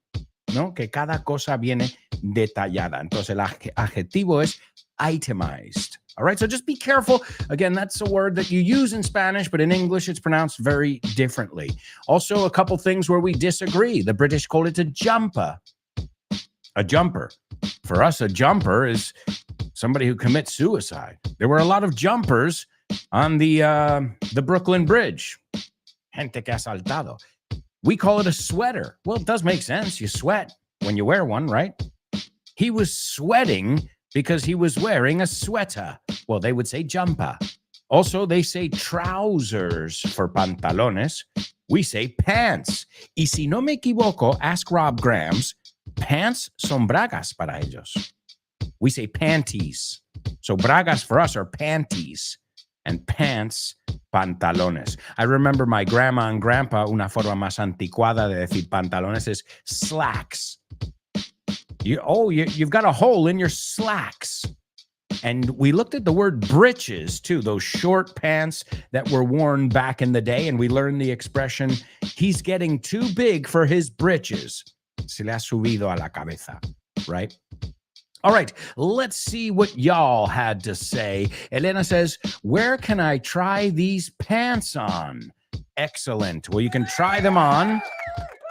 ¿no? Que cada cosa viene detallada. Entonces el adjetivo es itemized. All right, so just be careful. Again, that's a word that you use in Spanish, but in English, it's pronounced very differently. Also, a couple things where we disagree. The British call it a jumper. A jumper. For us, a jumper is somebody who commits suicide. There were a lot of jumpers on the Brooklyn Bridge. Gente que ha saltado. We call it a sweater. Well, it does make sense. You sweat when you wear one, right? He was sweating because he was wearing a sweater. Well, they would say jumper. Also, they say trousers for pantalones. We say pants. Y si no me equivoco, ask Rob Grams, pants son bragas para ellos. We say panties. So bragas for us are panties and pants, pantalones. I remember my grandma and grandpa, una forma más anticuada de decir pantalones is slacks. You've got a hole in your slacks. And we looked at the word breeches, too, those short pants that were worn back in the day. And we learned the expression, he's getting too big for his breeches. Se le ha subido a la cabeza, right? All right, let's see what y'all had to say. Elena says, where can I try these pants on? Excellent. Well, you can try them on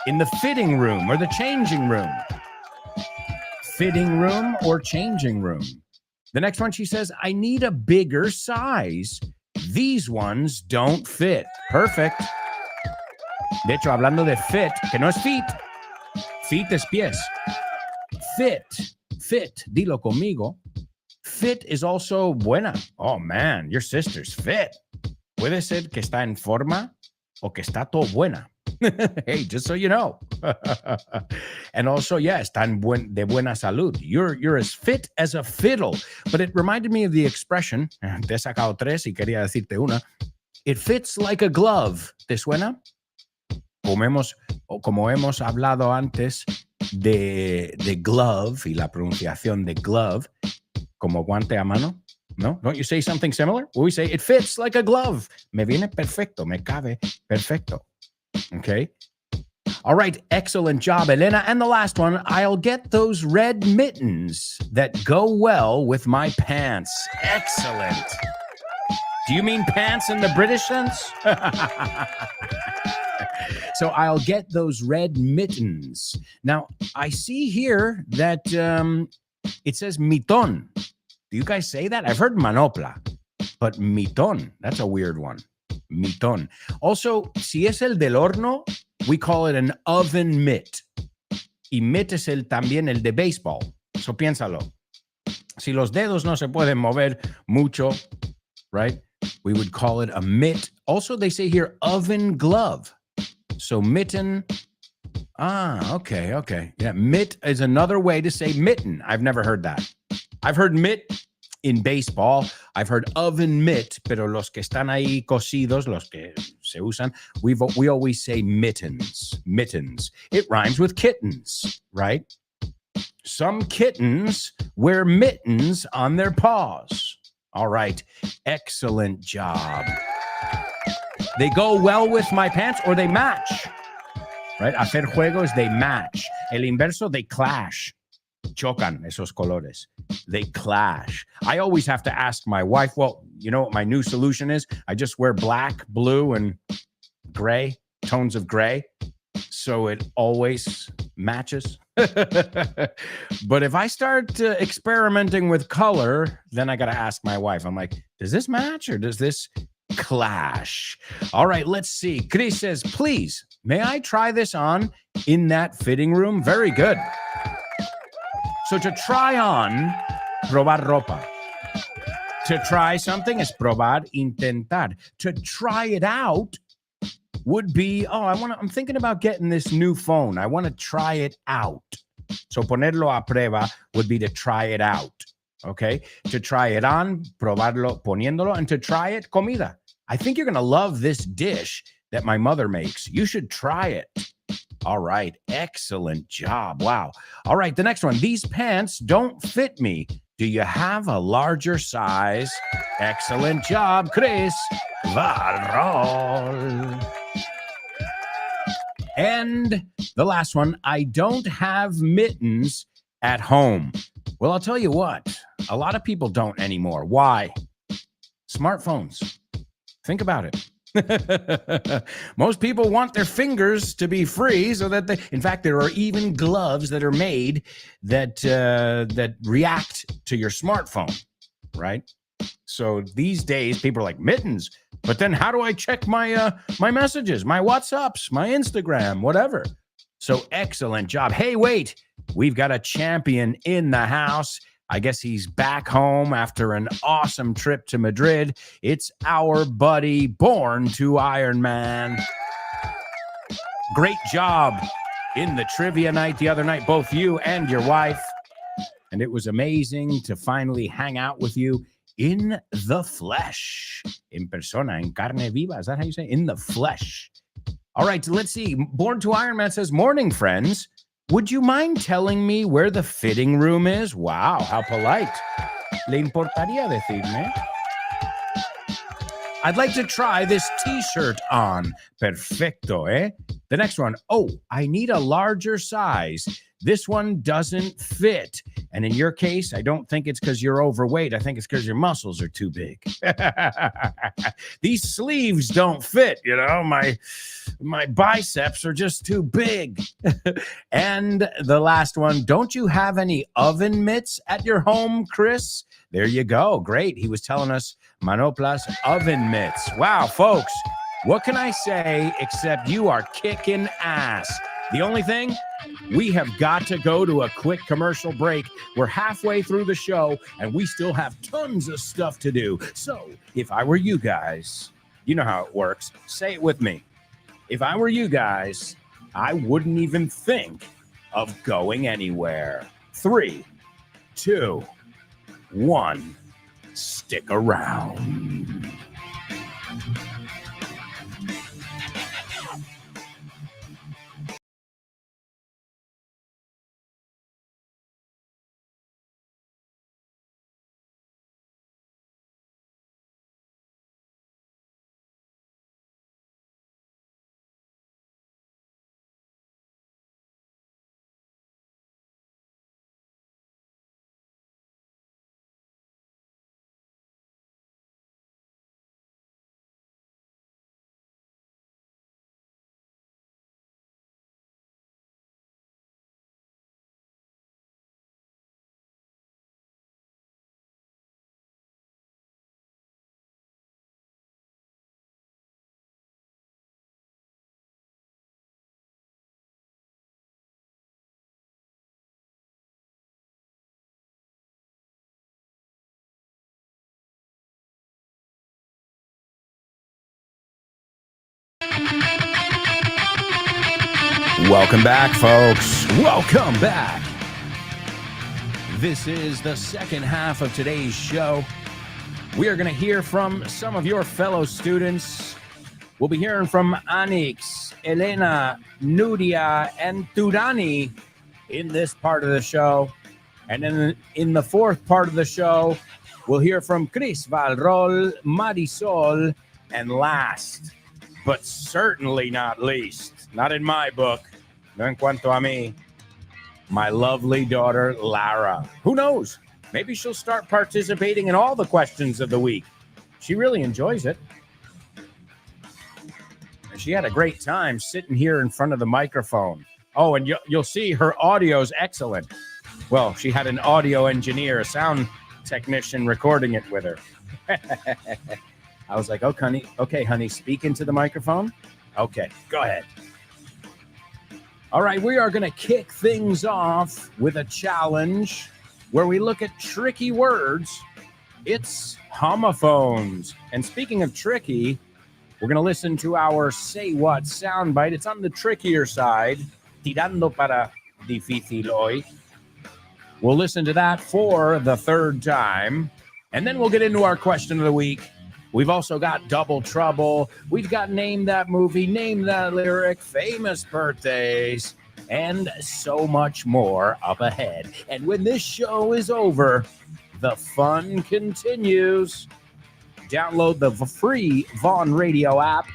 in the fitting room or the changing room. Fitting room or changing room. The next one, she says, I need a bigger size. These ones don't fit. Perfect. De hecho, hablando de fit, que no es feet. Feet es pies. Fit, dilo conmigo. Fit is also buena. Oh, man, your sister's fit. Puede ser que está en forma o que está todo buena. Hey, just so you know. And also, yeah, están de buena salud. You're as fit as a fiddle. But it reminded me of the expression, te he sacado 3 y quería decirte una. It fits like a glove. ¿Te suena? Como hemos hablado antes de glove y la pronunciación de glove, como guante a mano. No? Don't you say something similar? We say, it fits like a glove. Me viene perfecto. Me cabe perfecto. Okay. All right. Excellent job, Elena. And the last one, I'll get those red mittens that go well with my pants. Excellent. Do you mean pants in the British sense? So I'll get those red mittens. Now, I see here that it says mitón. Do you guys say that? I've heard manopla, but mitón, that's a weird one. Mitón. Also, si es el del horno, we call it an oven mitt. Y mitt es también el de béisbol. So piénsalo. Si los dedos no se pueden mover mucho, right? We would call it a mitt. Also, they say here oven glove. So mitten. Okay. Yeah, mitt is another way to say mitten. I've never heard that. I've heard mitt in baseball. I've heard oven mitt, pero los que están ahí cosidos, los que se usan, we always say mittens. Mittens. It rhymes with kittens, right? Some kittens wear mittens on their paws. All right. Excellent job. They go well with my pants or they match, right? Hacer juegos, they match. El inverso, they clash. Chocan esos colores. They clash. I always have to ask my wife, well, you know what my new solution is? I just wear black, blue, and gray, tones of gray. So it always matches. But if I start experimenting with color, then I got to ask my wife. I'm like, does this match or does this clash? All right, let's see. Chris says, please, may I try this on in that fitting room? Very good. So to try on, probar ropa. To try something is probar, intentar. To try it out would be, I'm thinking about getting this new phone. I want to try it out. So ponerlo a prueba would be to try it out. Okay? To try it on, probarlo, poniéndolo, and to try it, comida. I think you're going to love this dish that my mother makes. You should try it. All right. Excellent job. Wow. All right. The next one. These pants don't fit me. Do you have a larger size? Excellent job, Chris Varol. And the last one. I don't have mittens at home. Well, I'll tell you what. A lot of people don't anymore. Why? Smartphones. Think about it. Most people want their fingers to be free so that in fact, there are even gloves that are made that react to your smartphone, right? So these days, people are like mittens, but then how do I check my messages, my WhatsApps, my Instagram, whatever? So excellent job. Hey, wait, we've got a champion in the house. I guess he's back home after an awesome trip to Madrid. It's our buddy, Born to Iron Man. Great job in the trivia night the other night, both you and your wife. And it was amazing to finally hang out with you in the flesh. In persona, en carne viva. Is that how you say it? In the flesh. All right, let's see. Born to Iron Man says, morning, friends. Would you mind telling me where the fitting room is? Wow, how polite. ¿Le importaría decirme? I'd like to try this t-shirt on. Perfecto, eh? The next one. Oh, I need a larger size. This one doesn't fit. And in your case, I don't think it's because you're overweight. I think it's because your muscles are too big. These sleeves don't fit, you know. My biceps are just too big. And the last one, don't you have any oven mitts at your home, Chris? There you go. Great. He was telling us Manoplas oven mitts. Wow, folks, what can I say except you are kicking ass? The only thing, we have got to go to a quick commercial break. We're halfway through the show, and we still have tons of stuff to do. So if I were you guys, you know how it works. Say it with me. If I were you guys, I wouldn't even think of going anywhere. 3, 2, 1. Stick around. Welcome back, folks. Welcome back. This is the second half of today's show. We are going to hear from some of your fellow students. We'll be hearing from Anix, Elena, Nuria, and Turani in this part of the show. And then in the fourth part of the show, we'll hear from Chris Valrol, Marisol, and last, but certainly not least, not in my book, no en cuanto a mí, my lovely daughter, Lara. Who knows? Maybe she'll start participating in all the questions of the week. She really enjoys it. And she had a great time sitting here in front of the microphone. Oh, and you'll see her audio's excellent. Well, she had an audio engineer, a sound technician recording it with her. I was like, okay, honey, speak into the microphone. Okay, go ahead. All right, we are going to kick things off with a challenge where we look at tricky words. It's homophones. And speaking of tricky, we're going to listen to our Say What soundbite. It's on the trickier side. Tirando para difícil hoy. We'll listen to that for the third time. And then we'll get into our question of the week. We've also got Double Trouble. We've got Name That Movie, Name That Lyric, Famous Birthdays, and so much more up ahead. And when this show is over, the fun continues. Download the free Vaughn Radio app,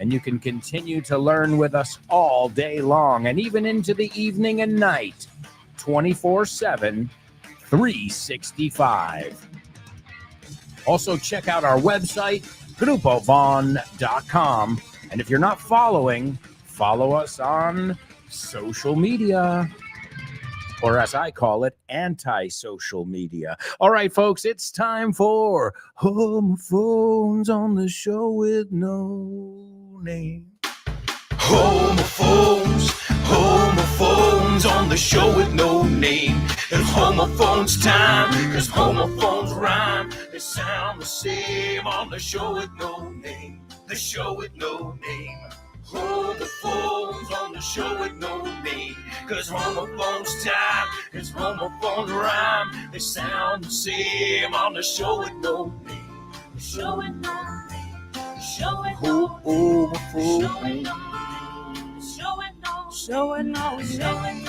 and you can continue to learn with us all day long and even into the evening and night, 24/7, 365. Also, check out our website, grupovaughn.com. And if you're not following, follow us on social media, or as I call it, anti-social media. All right, folks, it's time for Homophones on the Show with No Name. Homophones on the show with no name. It's homophones time, cause homophones rhyme. They sound the same on the show with no name. The show with no name. Homophones on the show with no name. Cause homophones time, cause homophones rhyme. They sound the same on the show with no name. The show with no name. The show with no name. The show with no name.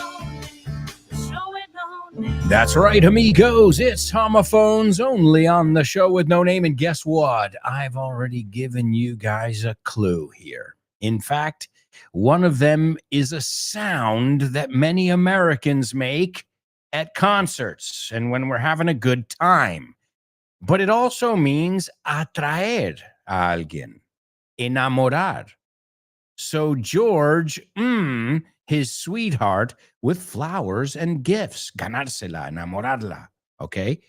That's right, amigos. It's homophones only on the show with no name. And guess what? I've already given you guys a clue here. In fact, one of them is a sound that many Americans make at concerts and when we're having a good time. But it also means atraer a alguien, enamorar. So George, his sweetheart with flowers and gifts. Ganársela, enamorarla. Okay.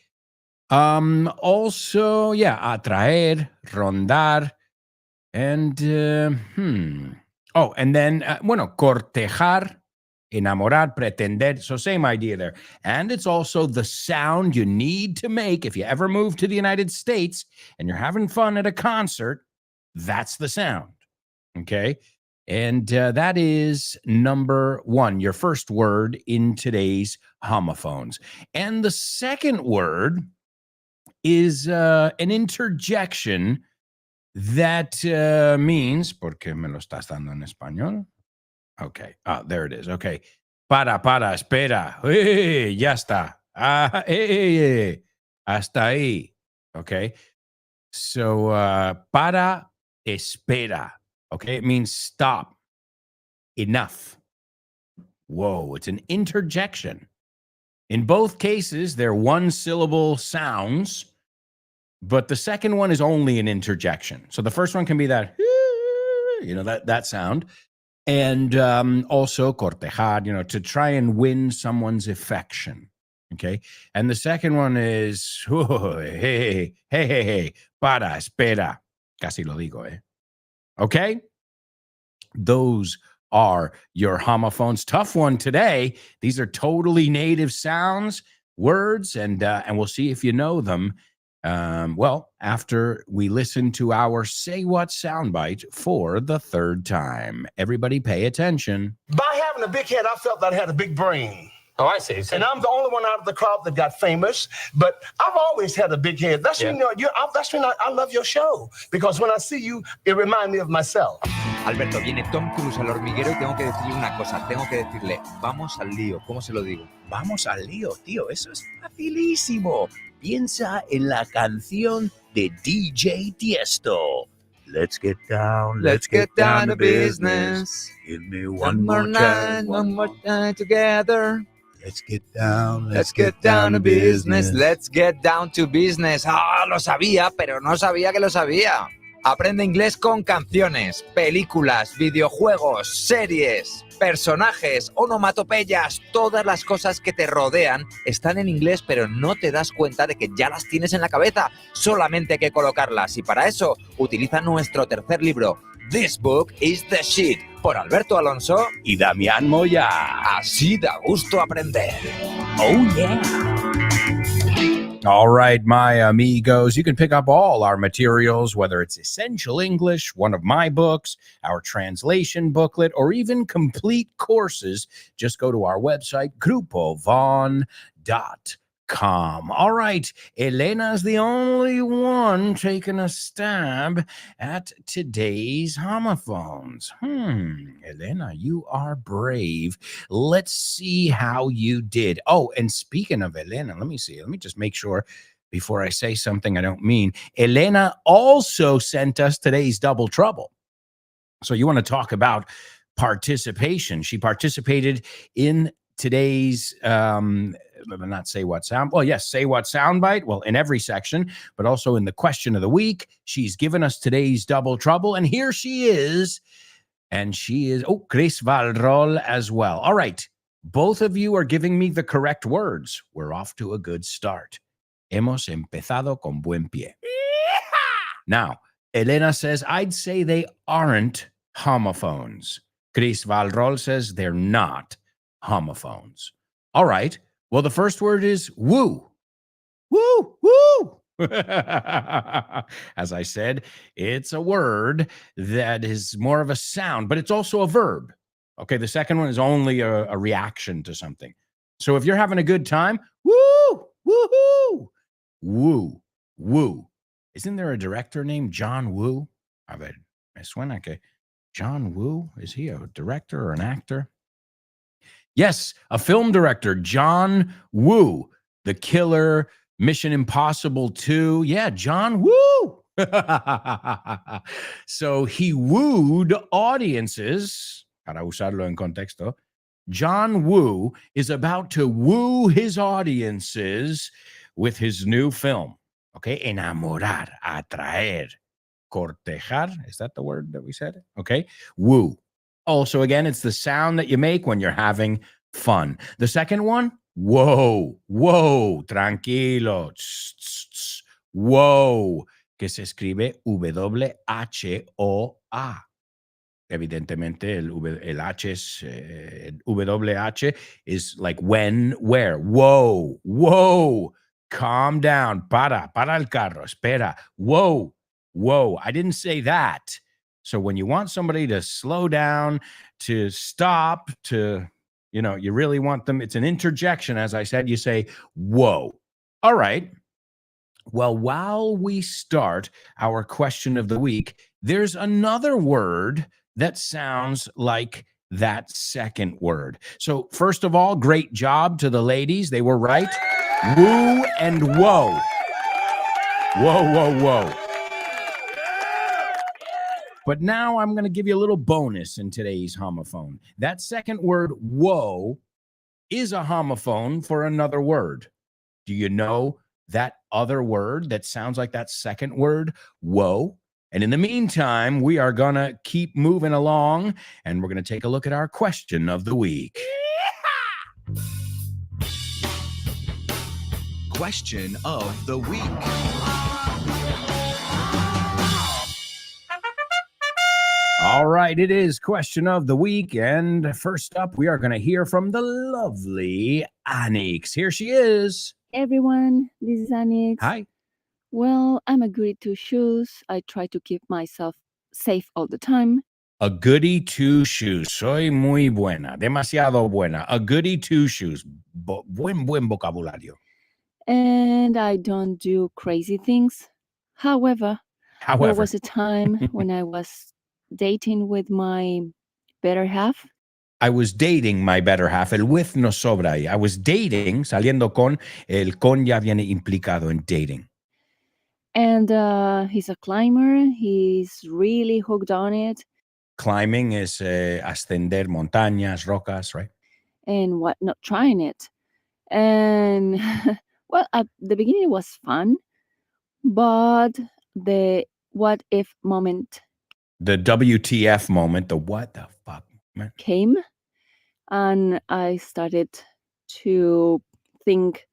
Also, atraer, rondar, and and then, cortejar, enamorar, pretender. So same idea there. And it's also the sound you need to make if you ever move to the United States and you're having fun at a concert. That's the sound. Okay. And that is number one, your first word in today's homophones. And the second word is an interjection that means, porque me lo estás dando en español? Okay, there it is. Okay. Para, espera. Hey, ya está. Hasta ahí. Okay. So, para, espera. Okay, it means stop. Enough. Whoa, it's an interjection. In both cases, they're one-syllable sounds, but the second one is only an interjection. So the first one can be that, that sound. And also cortejar, to try and win someone's affection. Okay. And the second one is, hey, para, espera. Casi lo digo, eh? Okay? Those are your homophones. Tough one today. These are totally native sounds, words, and we'll see if you know them. After we listen to our Say What soundbite for the third time. Everybody pay attention. By having a big head, I felt that I had a big brain. Oh, I see. And I'm the only one out of the crowd that got famous, but I've always had a big head. That's when I love your show, because when I see you, it reminds me of myself. Alberto, viene Tom Cruise al hormiguero y tengo que decirle una cosa. Tengo que decirle, vamos al lío. ¿Cómo se lo digo? Vamos al lío, tío. Eso es facilísimo. Piensa en la canción de DJ Tiesto. Let's get down to business. Give me one more time together. Let's get down. Let's get down to business. Let's get down to business. Ah, lo sabía, pero no sabía que lo sabía. Aprende inglés con canciones, películas, videojuegos, series, personajes, onomatopeyas. Todas las cosas que te rodean están en inglés, pero no te das cuenta de que ya las tienes en la cabeza. Solamente hay que colocarlas. Y para eso, utiliza nuestro tercer libro, This Book is the Shit, por Alberto Alonso y Damián Moya. Así da gusto aprender. Oh, yeah. All right, my amigos, you can pick up all our materials, whether it's Essential English, one of my books, our translation booklet, or even complete courses. Just go to our website, grupovon.com. All right, Elena's the only one taking a stab at today's homophones. Elena, you are brave. Let's see how you did. Oh, and speaking of Elena, let me see. Let me just make sure before I say something I don't mean. Elena also sent us today's double trouble. So you want to talk about participation. She participated in today's not say what sound. Well, yes, say what soundbite. Well, in every section, but also in the question of the week. She's given us today's double trouble, and here she is. And she is, Chris Valrol as well. All right, both of you are giving me the correct words. We're off to a good start. Hemos empezado con buen pie. Now, Elena says, I'd say they aren't homophones. Chris Valrol says they're not homophones. All right. Well, the first word is woo. Woo, woo. As I said, it's a word that is more of a sound, but it's also a verb. Okay, the second one is only a reaction to something. So if you're having a good time, woo, woohoo, woo, woo. Isn't there a director named John Woo? A ver, me suena que John Woo, is he a director or an actor? Yes, a film director, John Woo, The Killer, Mission Impossible 2. Yeah, John Woo. So he wooed audiences, para usarlo en contexto. John Woo is about to woo his audiences with his new film. Okay, enamorar, atraer, cortejar. Is that the word that we said? Okay, woo. Also, again, it's the sound that you make when you're having fun. The second one, whoa, whoa, tranquilo, tss, tss, tss, whoa, que se escribe W-H-O-A. Evidentemente, el H es, WH is like when, where, whoa, whoa, calm down, para el carro, espera, whoa, whoa. I didn't say that. So when you want somebody to slow down, to stop, to, you really want them, it's an interjection. As I said, you say, whoa. All right. Well, while we start our question of the week, there's another word that sounds like that second word. So first of all, great job to the ladies. They were right. Woo and whoa. Whoa, whoa, whoa. But now I'm going to give you a little bonus in today's homophone. That second word, whoa, is a homophone for another word. Do you know that other word that sounds like that second word, whoa? And in the meantime, we are going to keep moving along, and we're going to take a look at our question of the week. Question of the week. All right, it is question of the week. And first up, we are going to hear from the lovely Anix. Here she is. Hey everyone, this is Anix. Hi. Well, I'm a goody two shoes. I try to keep myself safe all the time. A goody two shoes. Soy muy buena. Demasiado buena. A goody two shoes. Buen vocabulario. And I don't do crazy things. However, there was a time when I was dating with my better half. I was dating my better half. El with no sobra ahí. I was dating, saliendo con. El con ya viene implicado en dating. And he's a climber. He's really hooked on it. Climbing is ascender montañas, rocas, right? And what, not trying it. And well, at the beginning it was fun, but the what if moment The WTF moment, the what the fuck moment. came, and I started to think,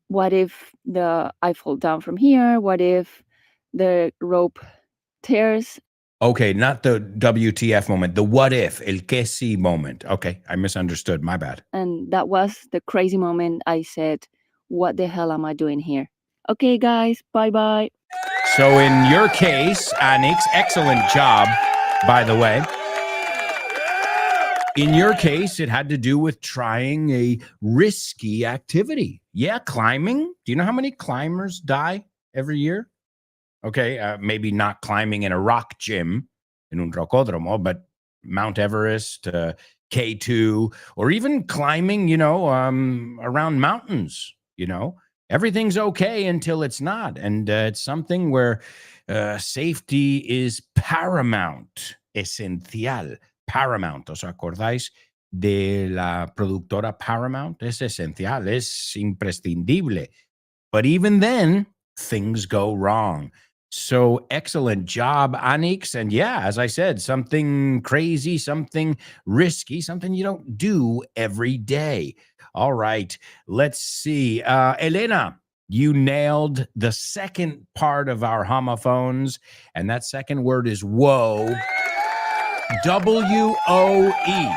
what if I fall down from here? What if the rope tears? Okay, not the WTF moment, the what if, el que si moment. Okay, I misunderstood. My bad. And that was the crazy moment. I said, what the hell am I doing here? Okay, guys, bye-bye. So in your case, Anix, excellent job, by the way. In your case, it had to do with trying a risky activity. Yeah, climbing. Do you know how many climbers die every year? Okay, maybe not climbing in a rock gym, in un rocódromo, but Mount Everest, K2, or even climbing, around mountains, Everything's okay until it's not. And it's something where safety is paramount, esencial, paramount. ¿Os acordáis de la productora Paramount? Es esencial, es imprescindible. But even then, things go wrong. So excellent job, Anix. And yeah, as I said, something crazy, something risky, something you don't do every day. All right, let's see. Elena, you nailed the second part of our homophones, and that second word is woe. WOE.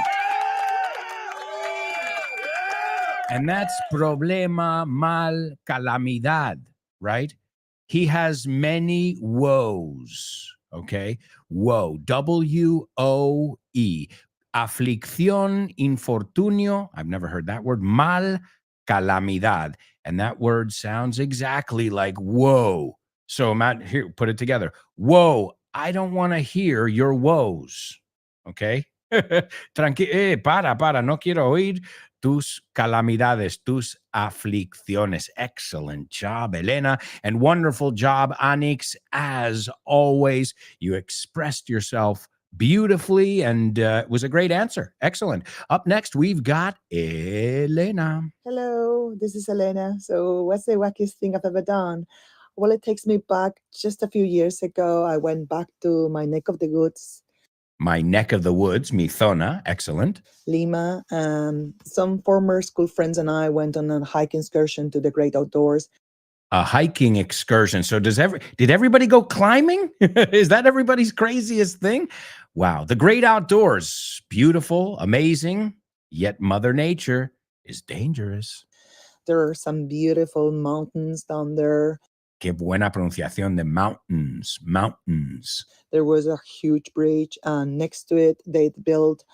And that's problema, mal, calamidad, right? He has many woes, okay? Woe, WOE. Aflicción, infortunio, I've never heard that word, mal, calamidad. And that word sounds exactly like whoa. So Matt, here, put it together. Whoa, I don't want to hear your woes, okay? Para, no quiero oír tus calamidades, tus aflicciones. Excellent job, Elena, and wonderful job, Anix. As always, you expressed yourself beautifully, and it was a great answer. Excellent. Up next, we've got Elena. Hello, this is Elena. So, what's the wackiest thing I've ever done? Well, it takes me back just a few years ago. I went back to my neck of the woods, My neck of the woods, mi zona. Excellent. Lima. Some former school friends and I went on a hiking excursion to the great outdoors. A hiking excursion. So did everybody go climbing? Is that everybody's craziest thing? Wow. The great outdoors, beautiful, amazing, yet Mother Nature is dangerous. There are some beautiful mountains down there. Qué buena pronunciación de mountains, mountains. There was a huge bridge, and next to it, they built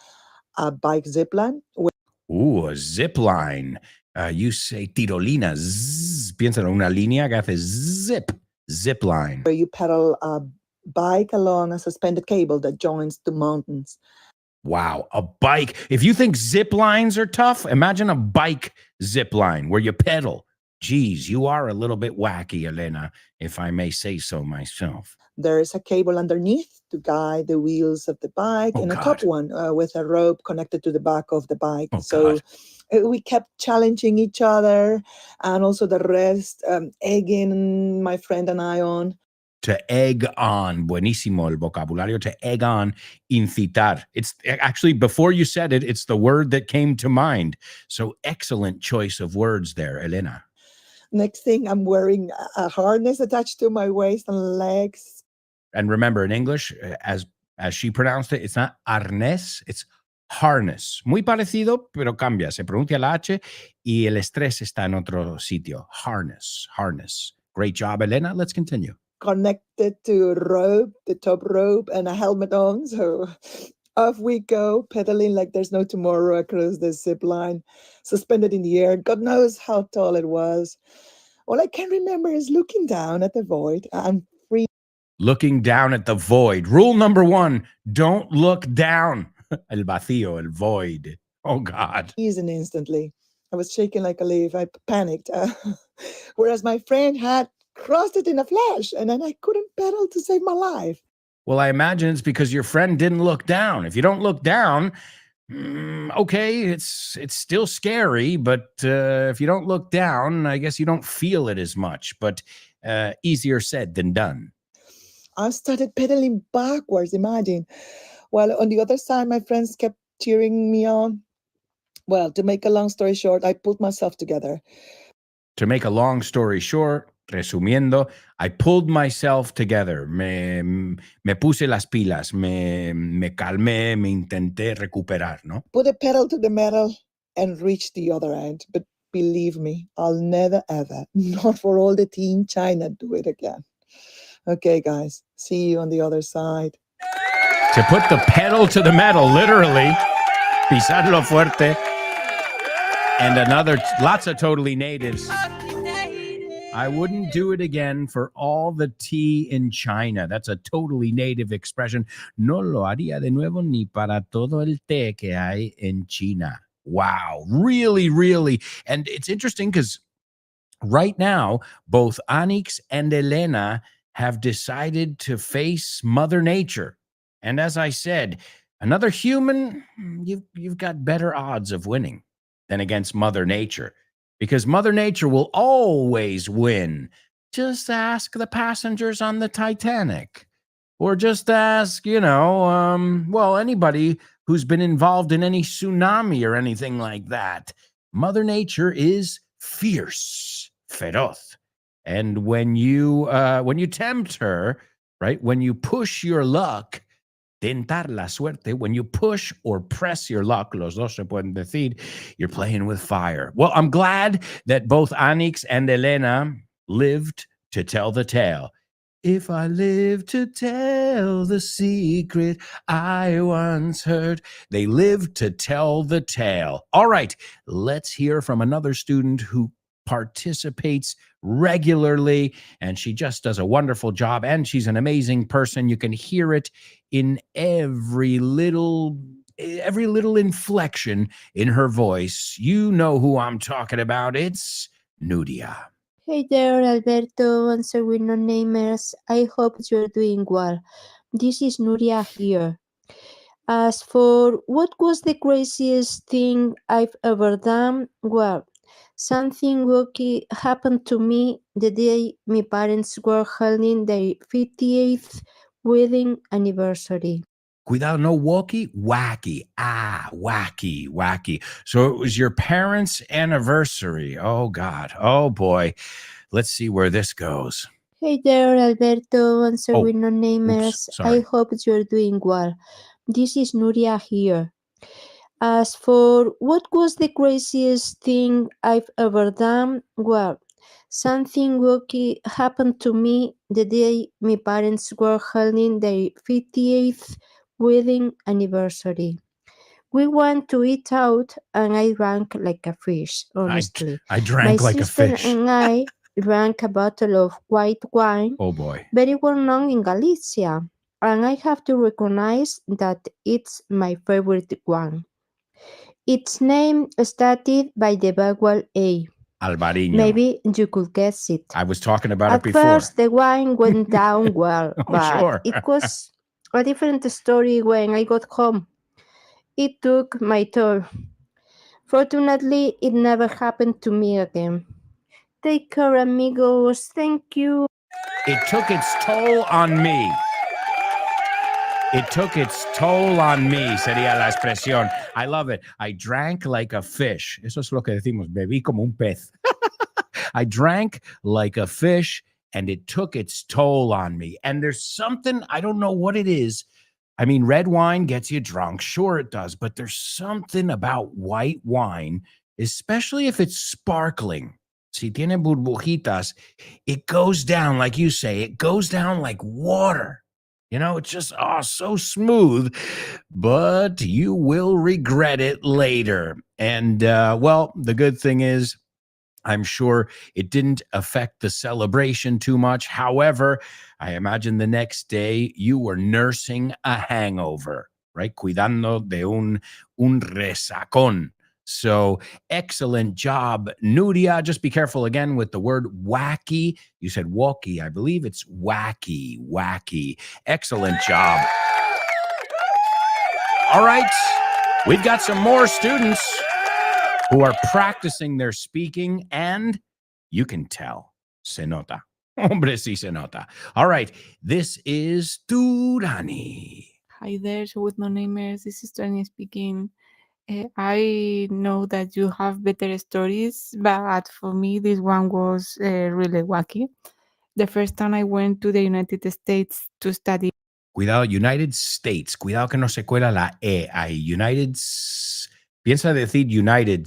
a bike zip line. Ooh, a zip line. You say tirolina. Zzz, piensa en una línea que hace zip line. Where you pedal a bike along a suspended cable that joins two mountains. Wow, a bike. If you think zip lines are tough, imagine a bike zip line where you pedal. Geez, you are a little bit wacky, Elena, if I may say so myself. There is a cable underneath to guide the wheels of the bike, and a top one with a rope connected to the back of the bike. We kept challenging each other, and also the rest, egging my friend and I on. To egg on, buenísimo el vocabulario, to egg on, incitar. It's actually, before you said it, it's the word that came to mind. So excellent choice of words there, Elena. Next thing, I'm wearing a harness attached to my waist and legs. And remember, in English, as she pronounced it, it's not arnés, it's harness. Muy parecido, pero cambia. Se pronuncia la H y el estrés está en otro sitio. Harness, harness. Great job, Elena. Let's continue. Connected to rope, the top rope, and a helmet on. So off we go, pedaling like there's no tomorrow across the zip line, suspended in the air. God knows how tall it was. All I can remember is looking down at the void. I'm free. Looking down at the void. Rule number 1, don't look down. El vacío, el void. Oh, God. Freezing instantly. I was shaking like a leaf. I panicked. Whereas my friend had crossed it in a flash, and then I couldn't pedal to save my life. Well, I imagine it's because your friend didn't look down. If you don't look down, Okay, it's still scary, but if you don't look down, I guess you don't feel it as much, but easier said than done. I started pedaling backwards, imagine. While on the other side, my friends kept cheering me on. Well, to make a long story short, I pulled myself together. To make a long story short, resumiendo, I pulled myself together. Me puse las pilas, me calmé, me intenté recuperar, ¿no? Put a pedal to the metal and reached the other end. But believe me, I'll never ever, not for all the Team China, do it again. Okay, guys, see you on the other side. To put the pedal to the metal, literally, pisarlo fuerte, and lots of totally natives. I wouldn't do it again for all the tea in China. That's a totally native expression. No lo haría de nuevo ni para todo el té que hay en China. Wow. Really, really. And it's interesting because right now, both Anix and Elena have decided to face Mother Nature. And as I said, another human, you've got better odds of winning than against Mother Nature, because Mother Nature will always win. Just ask the passengers on the Titanic, or just ask, anybody who's been involved in any tsunami or anything like that. Mother Nature is fierce, feroz. And when you tempt her, right, when you push your luck, tentar la suerte, when you push or press your luck, los dos se pueden decir, you're playing with fire. Well, I'm glad that both Anix and Elena lived to tell the tale. If I live to tell the secret I once heard. They lived to tell the tale. All right, let's hear from another student who participates regularly, and she just does a wonderful job, and she's an amazing person. You can hear it in every little inflection in her voice. You know who I'm talking about. It's Nudia. Hey there, Alberto and Sereno Namers. I hope you're doing well. This is Nuria here. As for what was the craziest thing I've ever done, well, something wacky happened to me the day my parents were holding their 58th wedding anniversary. Cuidado, no wacky. Wacky. So it was your parents' anniversary. Oh, God. Oh, boy. Let's see where this goes. Hey there, Alberto and Sereno Namers. I hope you're doing well. This is Nuria here. As for what was the craziest thing I've ever done, well, something wacky happened to me the day my parents were holding their 58th wedding anniversary. We went to eat out and I drank like a fish, honestly. I drank like a fish. My sister and I drank a bottle of white wine, Oh, boy. very well known in Galicia, and I have to recognize that it's my favorite one. Its name started by the vowel A. Alvarinho. Maybe you could guess it. I was talking about it before. At first, the wine went down well, but it was a different story when I got home. It took my toll. Fortunately, it never happened to me again. Take care, amigos. Thank you. It took its toll on me. It took its toll on me, sería la expresión. I love it. I drank like a fish. Eso es lo que decimos, bebí como un pez. I drank like a fish, and it took its toll on me. And there's something, I don't know what it is. I mean, red wine gets you drunk. Sure it does. But there's something about white wine, especially if it's sparkling. Si tiene burbujitas, it goes down, like you say, it goes down like water. You know, it's just, so smooth, but you will regret it later. And, the good thing is, I'm sure it didn't affect the celebration too much. However, I imagine the next day you were nursing a hangover, right? Cuidando de un resacón. So excellent job, Nudia. Just be careful again with the word wacky. You said walkie. I believe it's wacky. Excellent job. All right. We've got some more students who are practicing their speaking, and you can tell. Se nota. Hombre, sí se nota. All right, this is Turani. Hi there, show with no namers. This is Tony speaking. I know that you have better stories, but for me, this one was really wacky. The first time I went to the United States to study. Cuidado, United States. Cuidado que no se cuela la E ahí. Piensa decir United.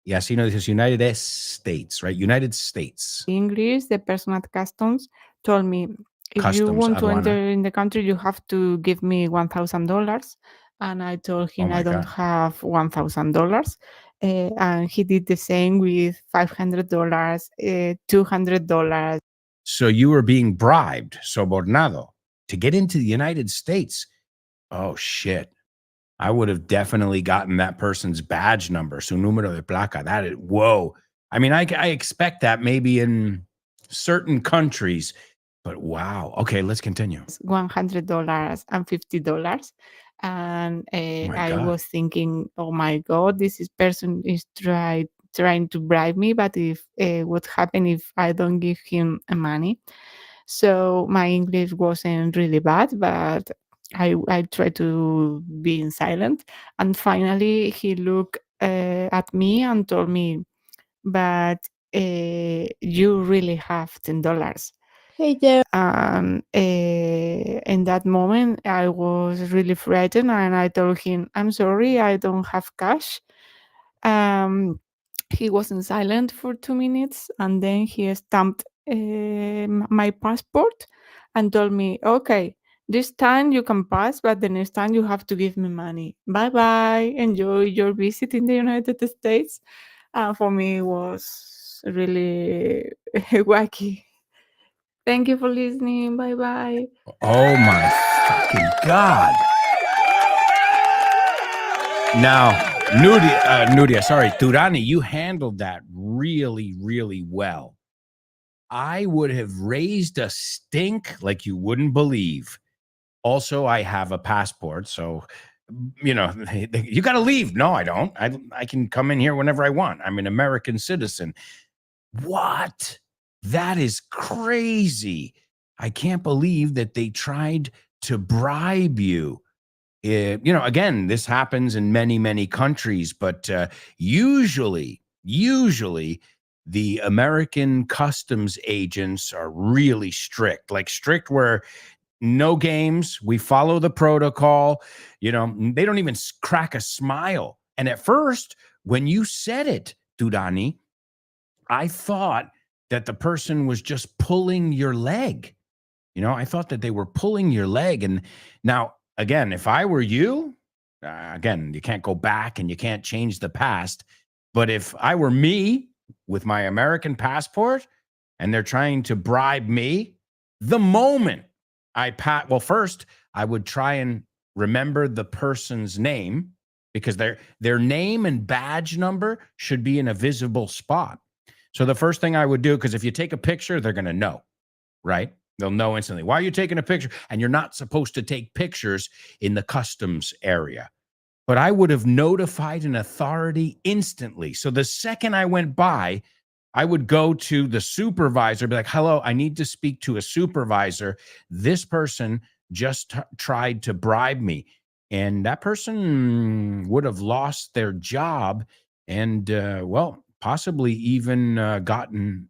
Y así no dices United States, right? United States. English, the person at customs told me, if you want to enter in the country, you have to give me $1,000. And I told him I don't have $1,000. And he did the same with $500, $200. So you were being bribed, sobornado, to get into the United States. Oh, shit. I would have definitely gotten that person's badge number, su número de placa. Whoa. I mean, I expect that maybe in certain countries, but wow. Okay, let's continue. $100 and $50. And I was thinking, oh my God, this person is trying to bribe me, but if what happened if I don't give him money? So my English wasn't really bad, but I tried to be silent. And finally, he looked at me and told me, but you really have $10. Hey there. In that moment, I was really frightened, and I told him, I'm sorry, I don't have cash. He wasn't silent for 2 minutes, and then he stamped my passport and told me, okay, this time you can pass, but the next time you have to give me money. Bye-bye. Enjoy your visit in the United States. For me, it was really wacky. Thank you for listening. Bye-bye. Oh, my fucking God. Now, Turani, you handled that really, really well. I would have raised a stink like you wouldn't believe. Also, I have a passport, so, you got to leave. No, I don't. I can come in here whenever I want. I'm an American citizen. What? That is crazy. I can't believe that they tried to bribe you. Again, this happens in many, many countries, but usually the American customs agents are really strict, where no games. We follow the protocol. They don't even crack a smile. And at first, when you said it, Dudani, I thought that the person was just pulling your leg. I thought that they were pulling your leg. And now, again, if I were you, again, you can't go back and you can't change the past. But if I were me with my American passport and they're trying to bribe me, the moment first, I would try and remember the person's name, because their name and badge number should be in a visible spot. So the first thing I would do, because if you take a picture, they're going to know, right? They'll know instantly. Why are you taking a picture? And you're not supposed to take pictures in the customs area. But I would have notified an authority instantly. So the second I went by, I would go to the supervisor, be like, hello, I need to speak to a supervisor. This person just tried to bribe me. And that person would have lost their job and, possibly even gotten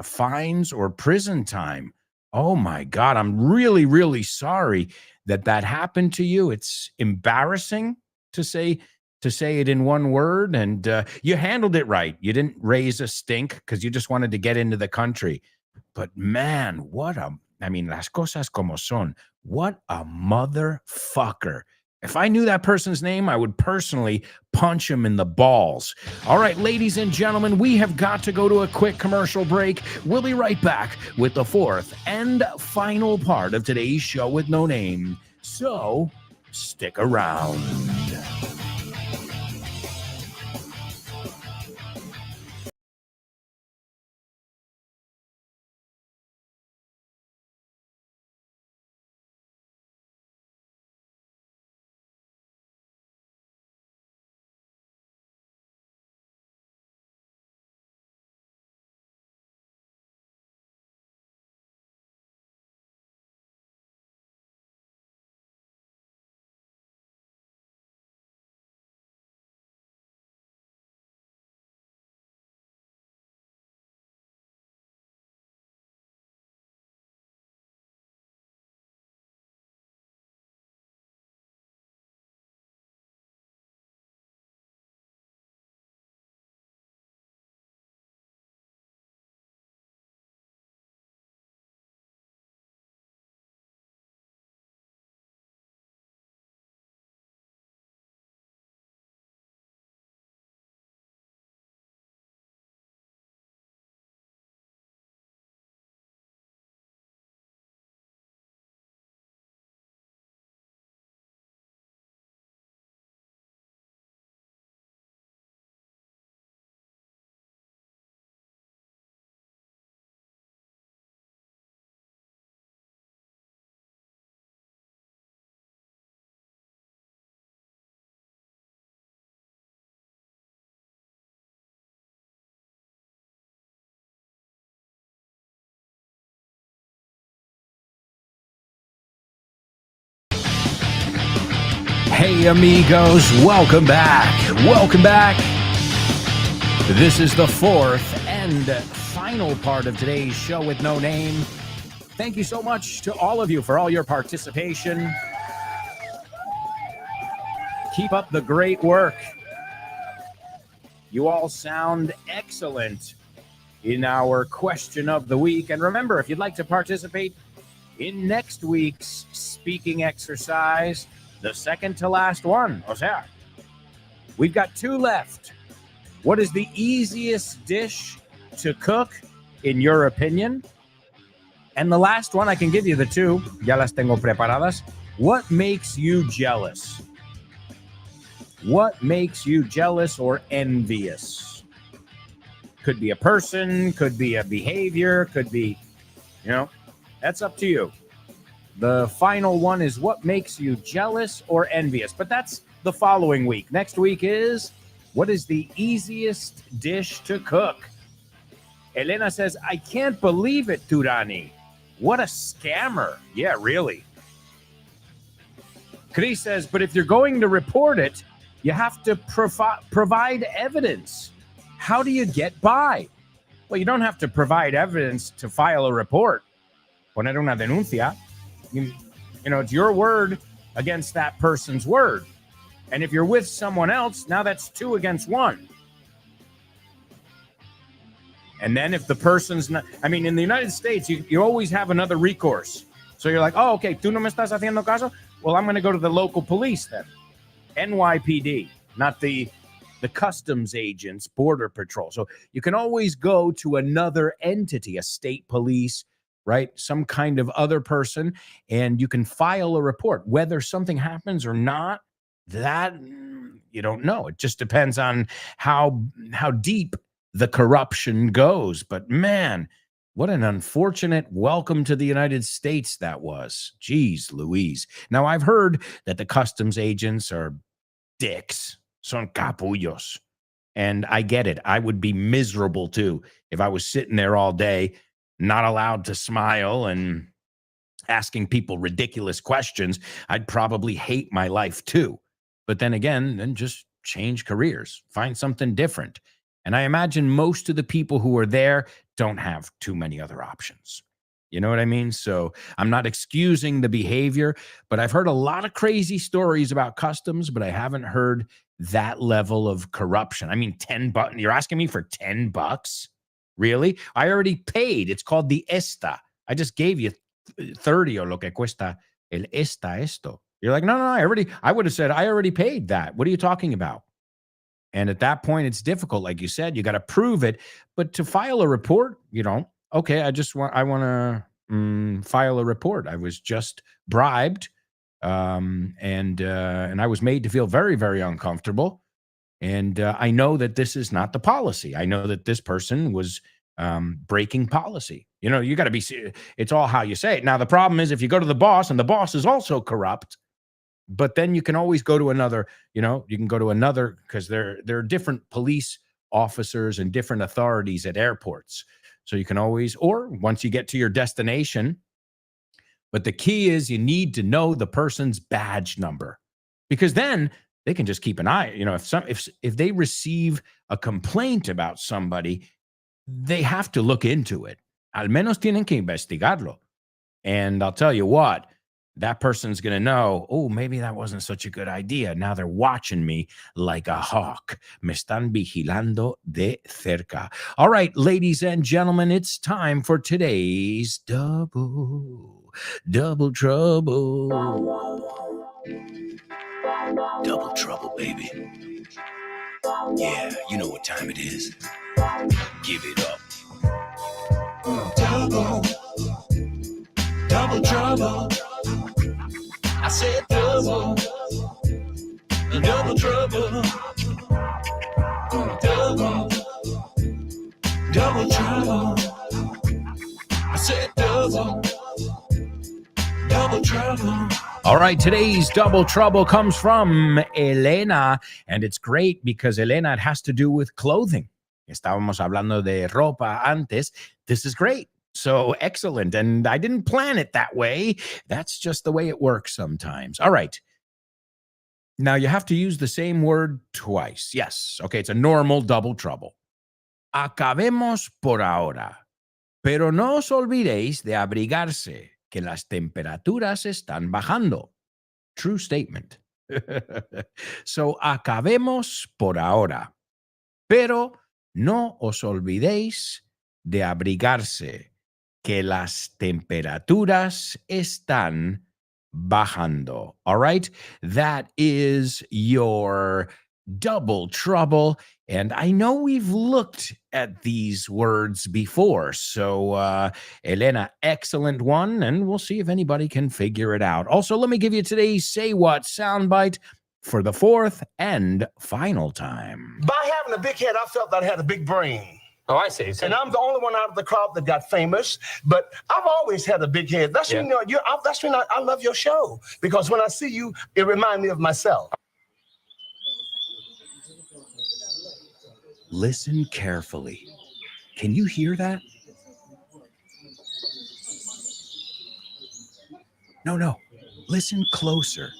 fines or prison time. Oh, my God. I'm really, really sorry that happened to you. It's embarrassing to say it in one word, and you handled it right. You didn't raise a stink because you just wanted to get into the country. But man, las cosas como son. What a motherfucker. If I knew that person's name, I would personally punch him in the balls. All right, ladies and gentlemen, we have got to go to a quick commercial break. We'll be right back with the fourth and final part of today's show with no name. So stick around. Hey, amigos, welcome back. Welcome back. This is the fourth and final part of today's show with no name. Thank you so much to all of you for all your participation. Keep up the great work. You all sound excellent in our question of the week. And remember, if you'd like to participate in next week's speaking exercise, the second to last one, o sea, we've got 2 left. What is the easiest dish to cook, in your opinion? And the last one, I can give you the 2. Ya las tengo preparadas. What makes you jealous? What makes you jealous or envious? Could be a person, could be a behavior, could be, that's up to you. The final one is what makes you jealous or envious. But that's the following week. Next week is, what is the easiest dish to cook? Elena says, I can't believe it, Turani. What a scammer. Yeah, really. Chris says, but if you're going to report it, you have to provide evidence. How do you get by? Well, you don't have to provide evidence to file a report. Poner una denuncia. It's your word against that person's word. And if you're with someone else, now that's 2 against 1. And then if the person's not, in the United States, you always have another recourse. So you're like, oh, okay, tú no me estás haciendo caso? Well, I'm going to go to the local police then. NYPD, not the customs agents, border patrol. So you can always go to another entity, a state police, right? Some kind of other person, and you can file a report. Whether something happens or not, that you don't know. It just depends on how deep the corruption goes. But man, what an unfortunate welcome to the United States that was. Jeez Louise. Now, I've heard that the customs agents are dicks, son capullos. And I get it. I would be miserable too if I was sitting there all day, not allowed to smile and asking people ridiculous questions. I'd probably hate my life too. But then again, then just change careers, find something different. And I imagine most of the people who are there don't have too many other options. You know what I mean? So I'm not excusing the behavior, but I've heard a lot of crazy stories about customs, but I haven't heard that level of corruption. $10. You're asking me for $10? Really? I already paid. It's called the esta. I just gave you 30 o lo que cuesta el esta esto. You're like, no, I would have said, I already paid that. What are you talking about? And at that point, it's difficult. Like you said, you got to prove it. But to file a report, okay, I want to file a report. I was just bribed, and I was made to feel very, very uncomfortable. And I know that this is not the policy. I know that this person was breaking policy. You got to be, it's all how you say it. Now, the problem is if you go to the boss and the boss is also corrupt, but then you can always go to another, you can go to another, because there are different police officers and different authorities at airports. So you can always, or once you get to your destination, but the key is you need to know the person's badge number, because then they can just keep an eye. If they receive a complaint about somebody, they have to look into it. Al menos tienen que investigarlo. And I'll tell you what, that person's going to know, oh, maybe that wasn't such a good idea. Now they're watching me like a hawk. Me están vigilando de cerca. All right, ladies and gentlemen, it's time for today's Double Trouble. Double trouble, baby. Yeah, you know what time it is. Give it up. Double trouble. I said double trouble. Double trouble. I said double trouble. All right, today's Double Trouble comes from Elena, and it's great because Elena, it has to do with clothing. Estábamos hablando de ropa antes. This is great. So excellent. And I didn't plan it that way. That's just the way it works sometimes. All right. Now you have to use the same word twice. Yes. Okay, it's a normal double trouble. Acabemos por ahora. Pero no os olvidéis de abrigarse, que las temperaturas están bajando. True statement. So, acabemos por ahora. Pero no os olvidéis de abrigarse, que las temperaturas están bajando. All right? That is your double trouble. And I know we've looked at these words before. So, Elena, excellent one. And we'll see if anybody can figure it out. Also, let me give you today's Say What soundbite for the fourth and final time. By having a big head, I felt that I had a big brain. Oh, I see. So and I'm the only one out of the crowd that got famous. But I've always had a big head. That's when, that's when I love your show. Because when I see you, it reminds me of myself. Listen carefully. Can you hear that? No. Listen closer.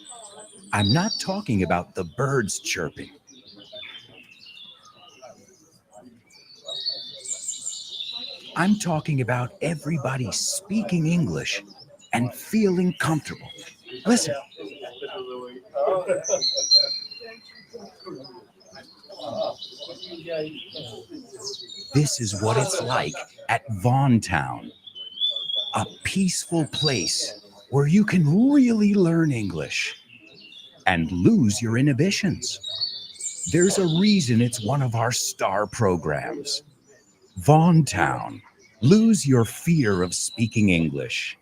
I'm not talking about the birds chirping. I'm talking about everybody speaking English and feeling comfortable. Listen. This is what it's like at Vaughntown, a peaceful place where you can really learn English and lose your inhibitions. There's a reason it's one of our star programs. Vaughntown, lose your fear of speaking English.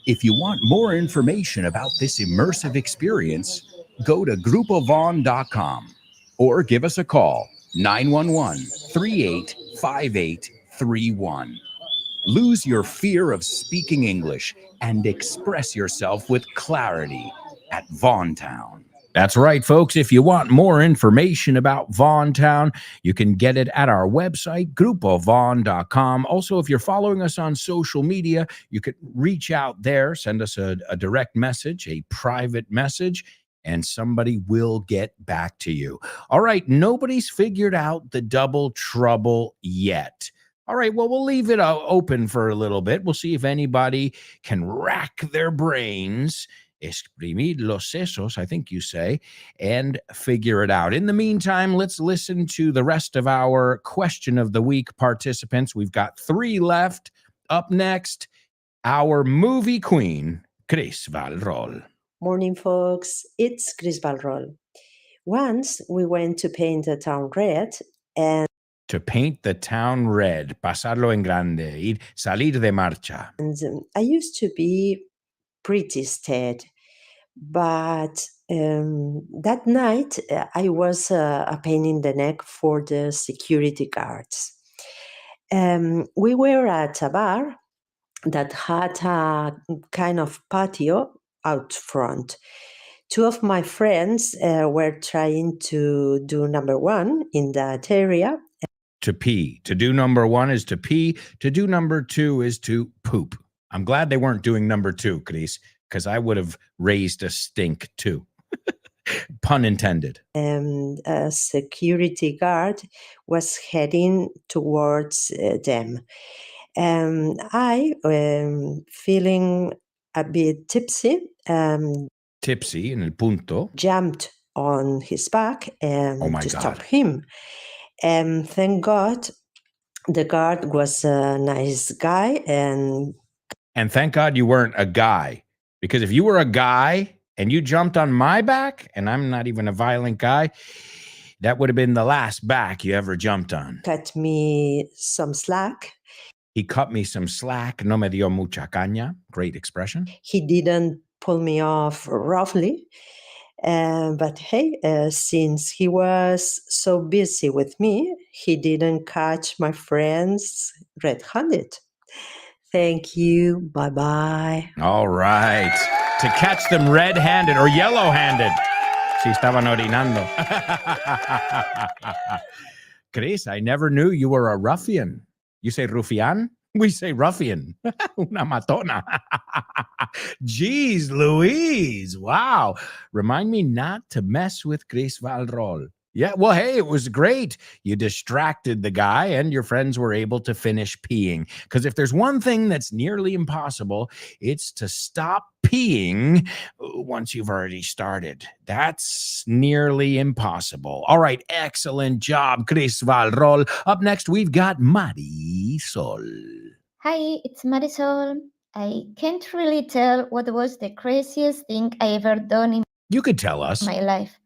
If you want more information about this immersive experience, go to grupovaughn.com or give us a call, 911-385831. Lose your fear of speaking English and express yourself with clarity at Vaughntown. That's right, folks. If you want more information about Vaughntown, you can get it at our website, grupovaughn.com. Also, if you're following us on social media, you could reach out there, send us a direct message, a private message, and somebody will get back to you. All right, nobody's figured out the double trouble yet. All right, well, we'll leave it open for a little bit. We'll see if anybody can rack their brains, exprimir los sesos, I think you say, and figure it out. In the meantime, let's listen to the rest of our Question of the Week participants. We've got 3 left. Up next, our movie queen, Chris Valrol. Morning, folks. It's Chris Valrol. Once we went to paint the town red and To paint the town red, pasarlo en grande, salir de marcha. I used to be pretty scared, but that night I was a pain in the neck for the security guards. We were at a bar that had a kind of patio out front. 2 of my friends were trying to do number 1 in that area. To pee. To do number 1 is to pee. To do number 2 is to poop. I'm glad they weren't doing number 2, Chris, because I would have raised a stink too. Pun intended. A security guard was heading towards them. I, feeling a bit tipsy, Tipsy in el punto. jumped on his back Oh my to God. stop him. Thank God the guard was a nice guy. And thank God you weren't a guy, because if you were a guy and you jumped on my back, and I'm not even a violent guy, that would have been the last back you ever jumped on. cut me some slack. He cut me some slack. No me dio mucha caña. Great expression. He didn't pull me off roughly. But hey, since he was so busy with me, he didn't catch my friends red-handed. Thank you. Bye-bye. All right. To catch them red-handed or yellow-handed. Si estaban orinando. Chris, I never knew you were a ruffian. You say rufian? We say ruffian. Una matona. Jeez Louise. Wow. Remind me not to mess with Chris Valrol. Yeah, well, hey, it was great. You distracted the guy and your friends were able to finish peeing. Because if there's one thing that's nearly impossible, it's to stop peeing once you've already started. That's nearly impossible. All right, excellent job, Chris Valrol. Up next, we've got Marisol. Hi, it's Marisol. I can't really tell what was the craziest thing I ever done in You could tell us. my life.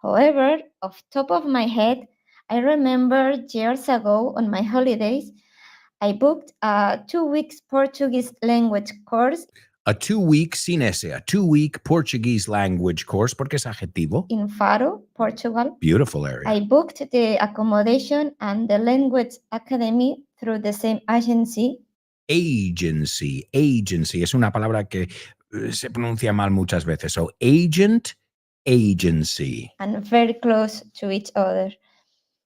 However, off top of my head, I remember years ago on my holidays, I booked a 2 weeks Portuguese language course A 2-week, sin ese, a 2-week Portuguese language course, porque es adjetivo. in Faro, Portugal. Beautiful area. I booked the accommodation and the language academy through the same agency. Agency. Es una palabra que se pronuncia mal muchas veces. So, agent, agency. And very close to each other.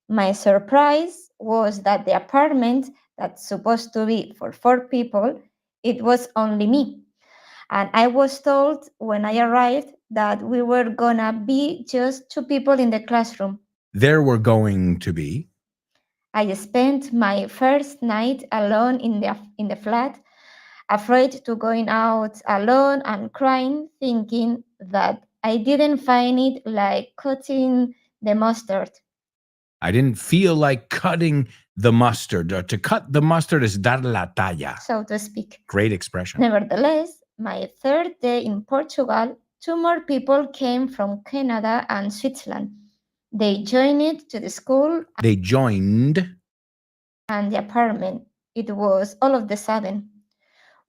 My surprise was that the apartment that's supposed to be for 4 people, it was only me. And I was told when I arrived that we were gonna be just 2 people in the classroom. There were going to be. I spent my first night alone in the flat, afraid to going out alone and crying, thinking that I didn't find it like cutting the mustard. I didn't feel like cutting the mustard. To cut the mustard is dar la talla. So to speak. Great expression. Nevertheless, my third day in Portugal, 2 more people came from Canada and Switzerland. They joined to the school They joined. and the apartment. It was all of the sudden.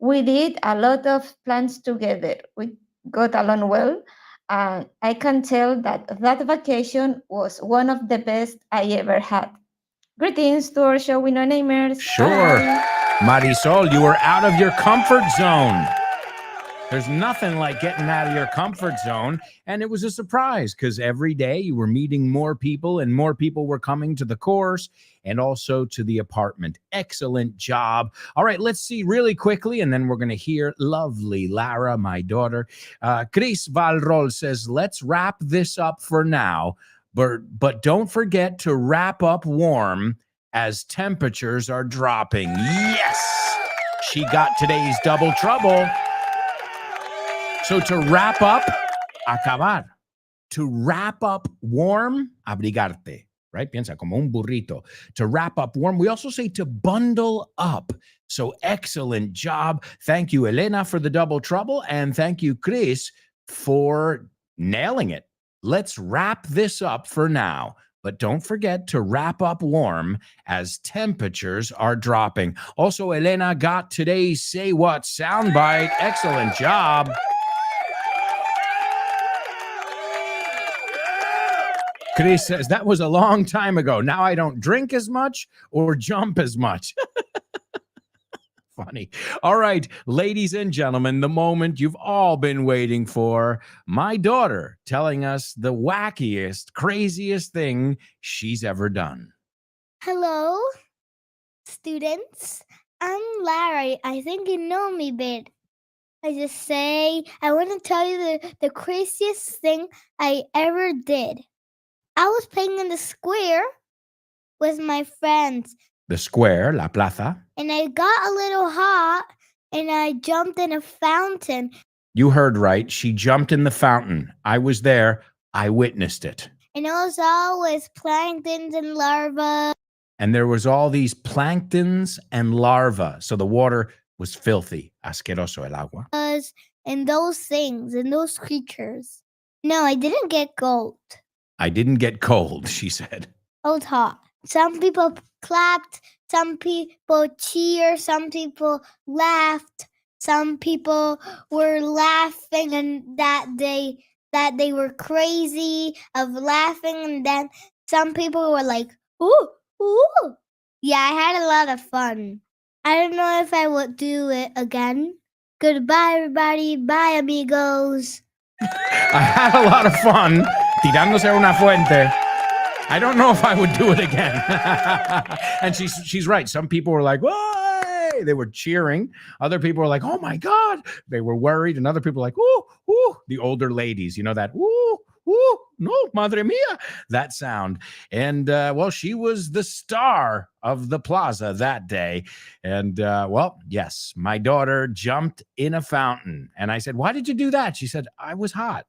We did a lot of plans together. We got along well, and I can tell that vacation was one of the best I ever had. Greetings to our show winner namers. Sure. Bye. Marisol, you were out of your comfort zone. There's nothing like getting out of your comfort zone. And it was a surprise because every day you were meeting more people and more people were coming to the course and also to the apartment. Excellent job. All right, let's see really quickly. And then we're going to hear lovely Lara, my daughter. Chris Valrol says, let's wrap this up for now. But don't forget to wrap up warm as temperatures are dropping. Yes, she got today's double trouble. So to wrap up, acabar. To wrap up warm, abrigarte, right? Piensa como un burrito. To wrap up warm, we also say to bundle up. So excellent job. Thank you, Elena, for the double trouble. And thank you, Chris, for nailing it. Let's wrap this up for now. But don't forget to wrap up warm as temperatures are dropping. Also, Elena got today's Say What soundbite. Excellent job. Chris says, that was a long time ago. Now I don't drink as much or jump as much. Funny. All right, ladies and gentlemen, the moment you've all been waiting for. My daughter telling us the wackiest, craziest thing she's ever done. Hello, students. I'm Larry. I think you know me, but I want to tell you the craziest thing I ever did. I was playing in the square with my friends. The square, la plaza. And I got a little hot and I jumped in a fountain. You heard right. She jumped in the fountain. I was there. I witnessed it. And it was always planktons and larvae. And there was all these planktons and larvae. So the water was filthy. Asqueroso el agua. And those things and those creatures. No, I didn't get cold. I didn't get cold, she said. I was hot. Some people clapped, some people cheered, some people laughed, some people were laughing and that they were crazy of laughing, and then some people were like, ooh, ooh. Yeah, I had a lot of fun. I don't know if I would do it again. Goodbye, everybody. Bye, amigos. I had a lot of fun tirándose a una fuente. I don't know if I would do it again. And she's right. Some people were like, "Whoa!" Heeeeey. They were cheering. Other people were like, oh my God. They were worried. And other people were like, ooh, ooh. The older ladies, you know, that ooh, ooh, no, madre mia, that sound. And well, she was the star of the plaza that day. And well, yes, my daughter jumped in a fountain. And I said, why did you do that? She said, I was hot.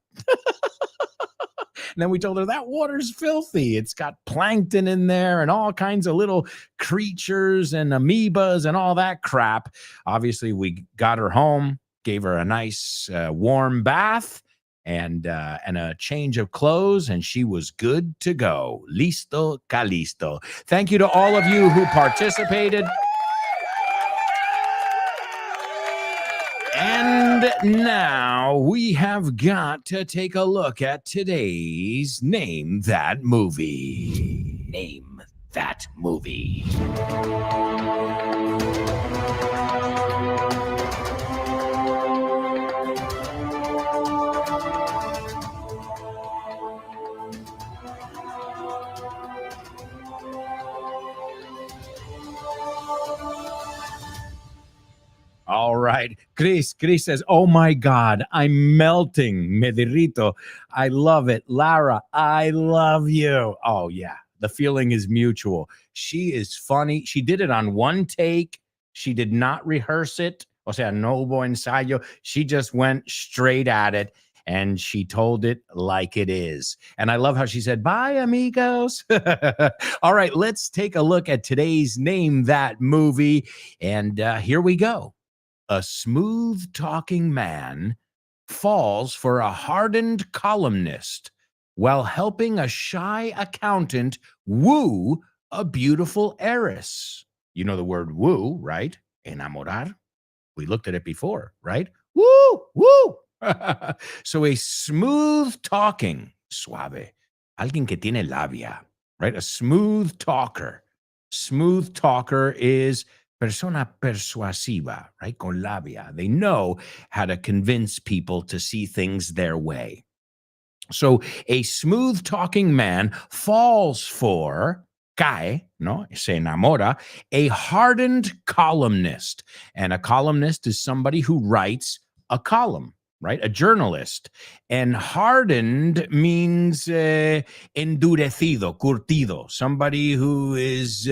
And then we told her that water's filthy. It's got plankton in there and all kinds of little creatures and amoebas and all that crap. Obviously, we got her home, gave her a nice warm bath and a change of clothes, and she was good to go. Listo, calisto. Thank you to all of you who participated. And now we have got to take a look at today's Name That Movie. Name That Movie. All right. Chris says, oh my God, I'm melting. Me derrito. I love it. Lara, I love you. Oh yeah. The feeling is mutual. She is funny. She did it on one take. She did not rehearse it. O sea, no hubo ensayo. She just went straight at it. And she told it like it is. And I love how she said, bye, amigos. All right, let's take a look at today's Name That Movie. And here we go. A smooth-talking man falls for a hardened columnist while helping a shy accountant woo a beautiful heiress. You know the word woo, right? Enamorar. We looked at it before, right? Woo, woo. So a smooth-talking, suave, alguien que tiene labia, right? A smooth talker. Smooth talker is persona persuasiva, right? Con labia. They know how to convince people to see things their way. So a smooth talking man falls for, cae, no, se enamora, a hardened columnist. And a columnist is somebody who writes a column, right? A journalist. And hardened means endurecido, curtido, somebody who is,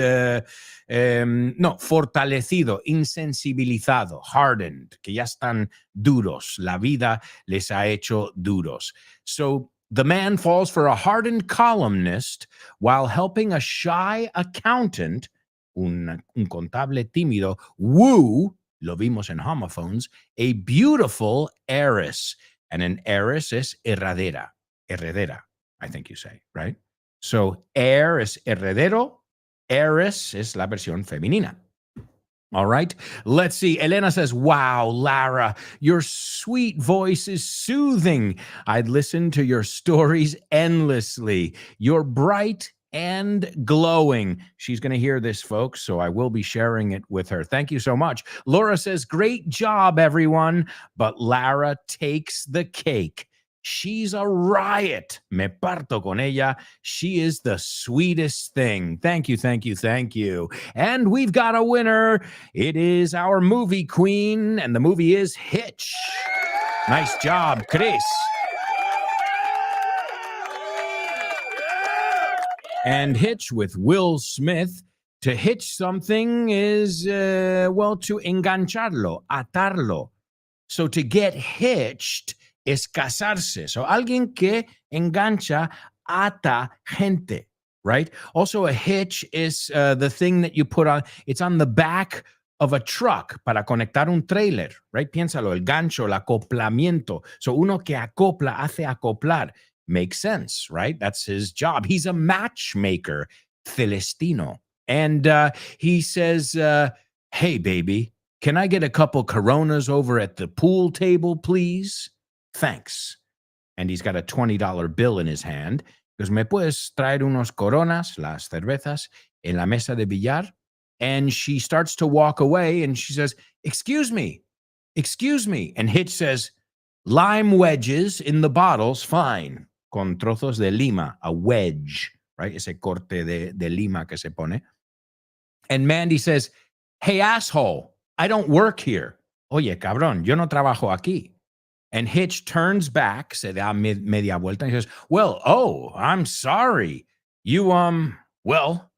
fortalecido, insensibilizado, hardened, que ya están duros. La vida les ha hecho duros. So the man falls for a hardened columnist while helping a shy accountant, un contable tímido, woo, lo vimos en homophones, a beautiful heiress. And an heiress es heredera, I think you say, right? So heir es heredero, heiress es la versión femenina. All right, let's see. Elena says, wow, Lara, your sweet voice is soothing. I'd listen to your stories endlessly. You're bright and glowing. She's going to hear this, folks, so I will be sharing it with her. Thank you so much. Laura says, great job, everyone, but Lara takes the cake. She's a riot. Me parto con ella. She is the sweetest thing. Thank you, thank you, thank you. And we've got a winner. It is our movie queen, and the movie is Hitch. Nice job, Chris. And Hitch with Will Smith. To hitch something is, to engancharlo, atarlo. So to get hitched es casarse. So alguien que engancha, ata gente, right? Also a hitch is the thing that you put on, it's on the back of a truck para conectar un trailer, right? Piénsalo, el gancho, el acoplamiento. So uno que acopla, hace acoplar. Makes sense, right? That's his job. He's a matchmaker, Celestino. And he says, hey, baby, can I get a couple Coronas over at the pool table, please? Thanks. And he's got a $20 bill in his hand. Because me puedes traer unos Coronas, las cervezas, en la mesa de billar? And she starts to walk away and she says, excuse me. And Hitch says, lime wedges in the bottles, fine. Con trozos de lima, a wedge, right? Ese corte de lima que se pone. And Mandy says, hey, asshole, I don't work here. Oye, cabrón, yo no trabajo aquí. And Hitch turns back, se da media vuelta, and he says, well, oh, I'm sorry. You, well,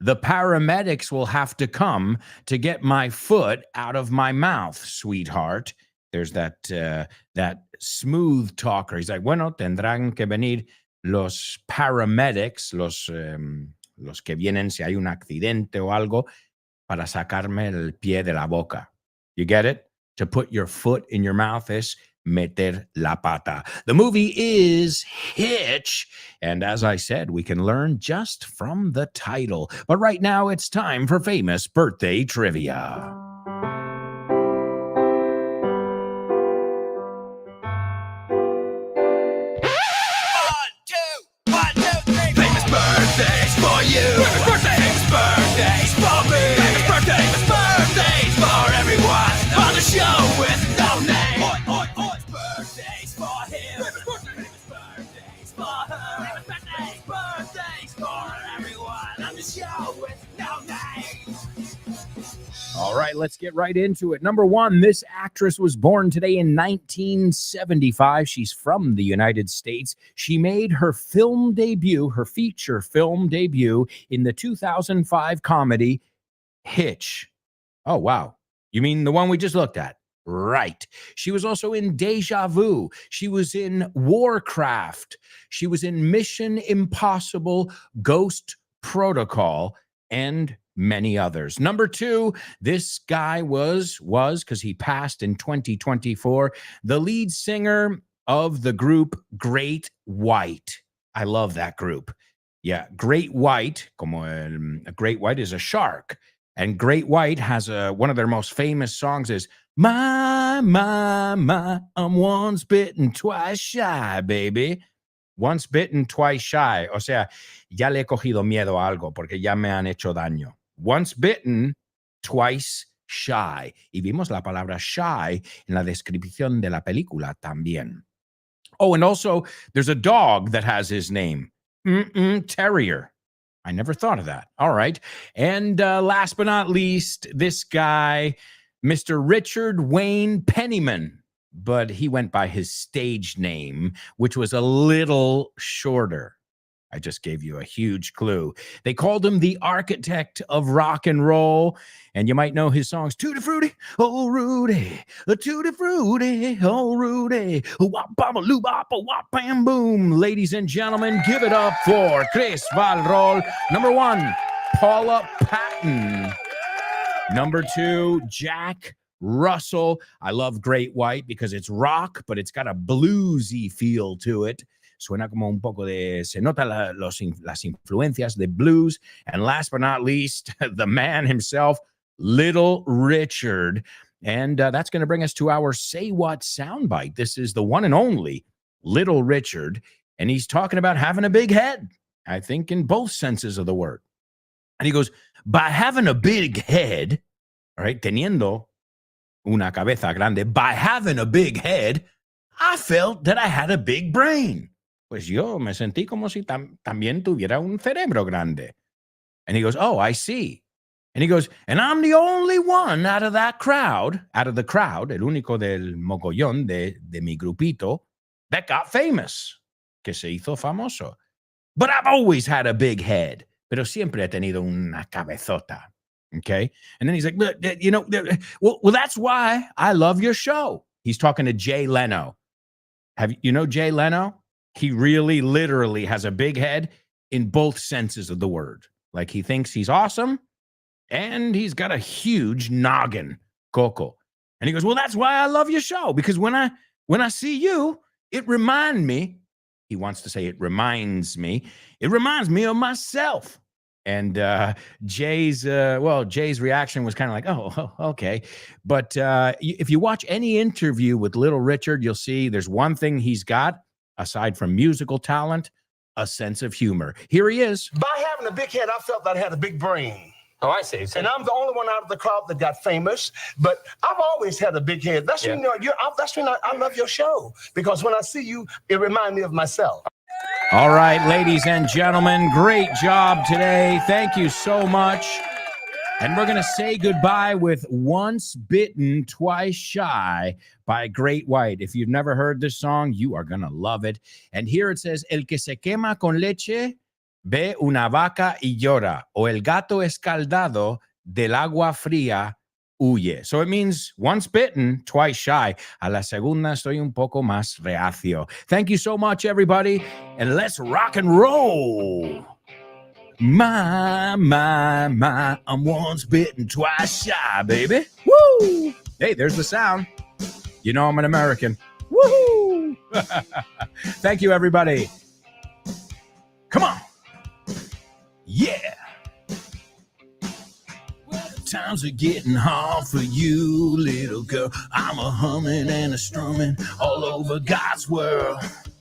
the paramedics will have to come to get my foot out of my mouth, sweetheart. There's that smooth talker. He's like, bueno, tendrán que venir los paramedics, los que vienen si hay un accidente o algo, para sacarme el pie de la boca. You get it? To put your foot in your mouth is meter la pata. The movie is Hitch. And as I said, we can learn just from the title. But right now, it's time for famous birthday trivia. Birthdays for you. Famous birthdays for me. Famous birthdays for everyone on the show with no name. Birthdays for him. Famous birthdays for her. Famous birthdays for everyone on the show with no name. All right, let's get right into it. Number one, this actress was born today in 1975. She's from the United States. She made her film debut, her feature film debut, in the 2005 comedy Hitch. Oh, wow. You mean the one we just looked at? Right. She was also in Deja Vu. She was in Warcraft. She was in Mission Impossible Ghost Protocol, and many others. Number two, this guy was, because he passed in 2024, the lead singer of the group Great White. I love that group. Yeah, Great White, a Great White is a shark. And Great White has one of their most famous songs is, my, I'm once bitten, twice shy, baby. Once bitten, twice shy. O sea, ya le he cogido miedo a algo porque ya me han hecho daño. Once bitten, twice shy. Y vimos la palabra shy en la descripción de la película también. Oh, and also, there's a dog that has his name. Terrier. I never thought of that. All right. And last but not least, this guy, Mr. Richard Wayne Penniman. But he went by his stage name, which was a little shorter. I just gave you a huge clue. They called him the architect of rock and roll. And you might know his songs, Tutti Frutti, oh Rudy, Tutti Frutti, oh Rudy, wop-bam-a-loo-bop-a, wop-bam-boom. Ladies and gentlemen, give it up for Chris Valrol. Number one, Paula Patton. Number two, Jack Russell. I love Great White because it's rock, but it's got a bluesy feel to it. Suena como un poco de, se nota las influencias de blues. And last but not least, the man himself, Little Richard. And that's going to bring us to our Say What soundbite. This is the one and only Little Richard. And he's talking about having a big head, I think in both senses of the word. And he goes, by having a big head, all right, teniendo una cabeza grande, by having a big head, I felt that I had a big brain. Pues yo me sentí como si también tuviera un cerebro grande. And he goes, oh, I see. And he goes, and I'm the only one out of the crowd, el único del mogollón de mi grupito, that got famous, que se hizo famoso. But I've always had a big head, pero siempre he tenido una cabezota. Okay. And then he's like, you know, well, that's why I love your show. He's talking to Jay Leno. You know Jay Leno? He really literally has a big head in both senses of the word. Like he thinks he's awesome and he's got a huge noggin, Coco. And he goes, well, that's why I love your show, because when I see you, it reminds me of myself. And Jay's reaction was kind of like, oh, okay. But if you watch any interview with Little Richard, you'll see there's one thing he's got, aside from musical talent, a sense of humor. Here he is. By having a big head, I felt that I had a big brain. Oh, I see. And I'm the only one out of the crowd that got famous, but I've always had a big head. That's when I love your show, because when I see you, it reminds me of myself. All right, ladies and gentlemen, great job today. Thank you so much. And we're going to say goodbye with Once Bitten, Twice Shy by Great White. If you've never heard this song, you are going to love it. And here it says, El que se quema con leche, ve una vaca y llora, o el gato escaldado del agua fría huye. So it means once bitten, twice shy. A la segunda estoy un poco más reacio. Thank you so much, everybody, and let's rock and roll. My, I'm once bitten, twice shy, baby. Woo! Hey, there's the sound. You know I'm an American. Woohoo! Thank you, everybody. Come on. Yeah. Times are getting hard for you, little girl. I'm a humming and a strumming all over God's world.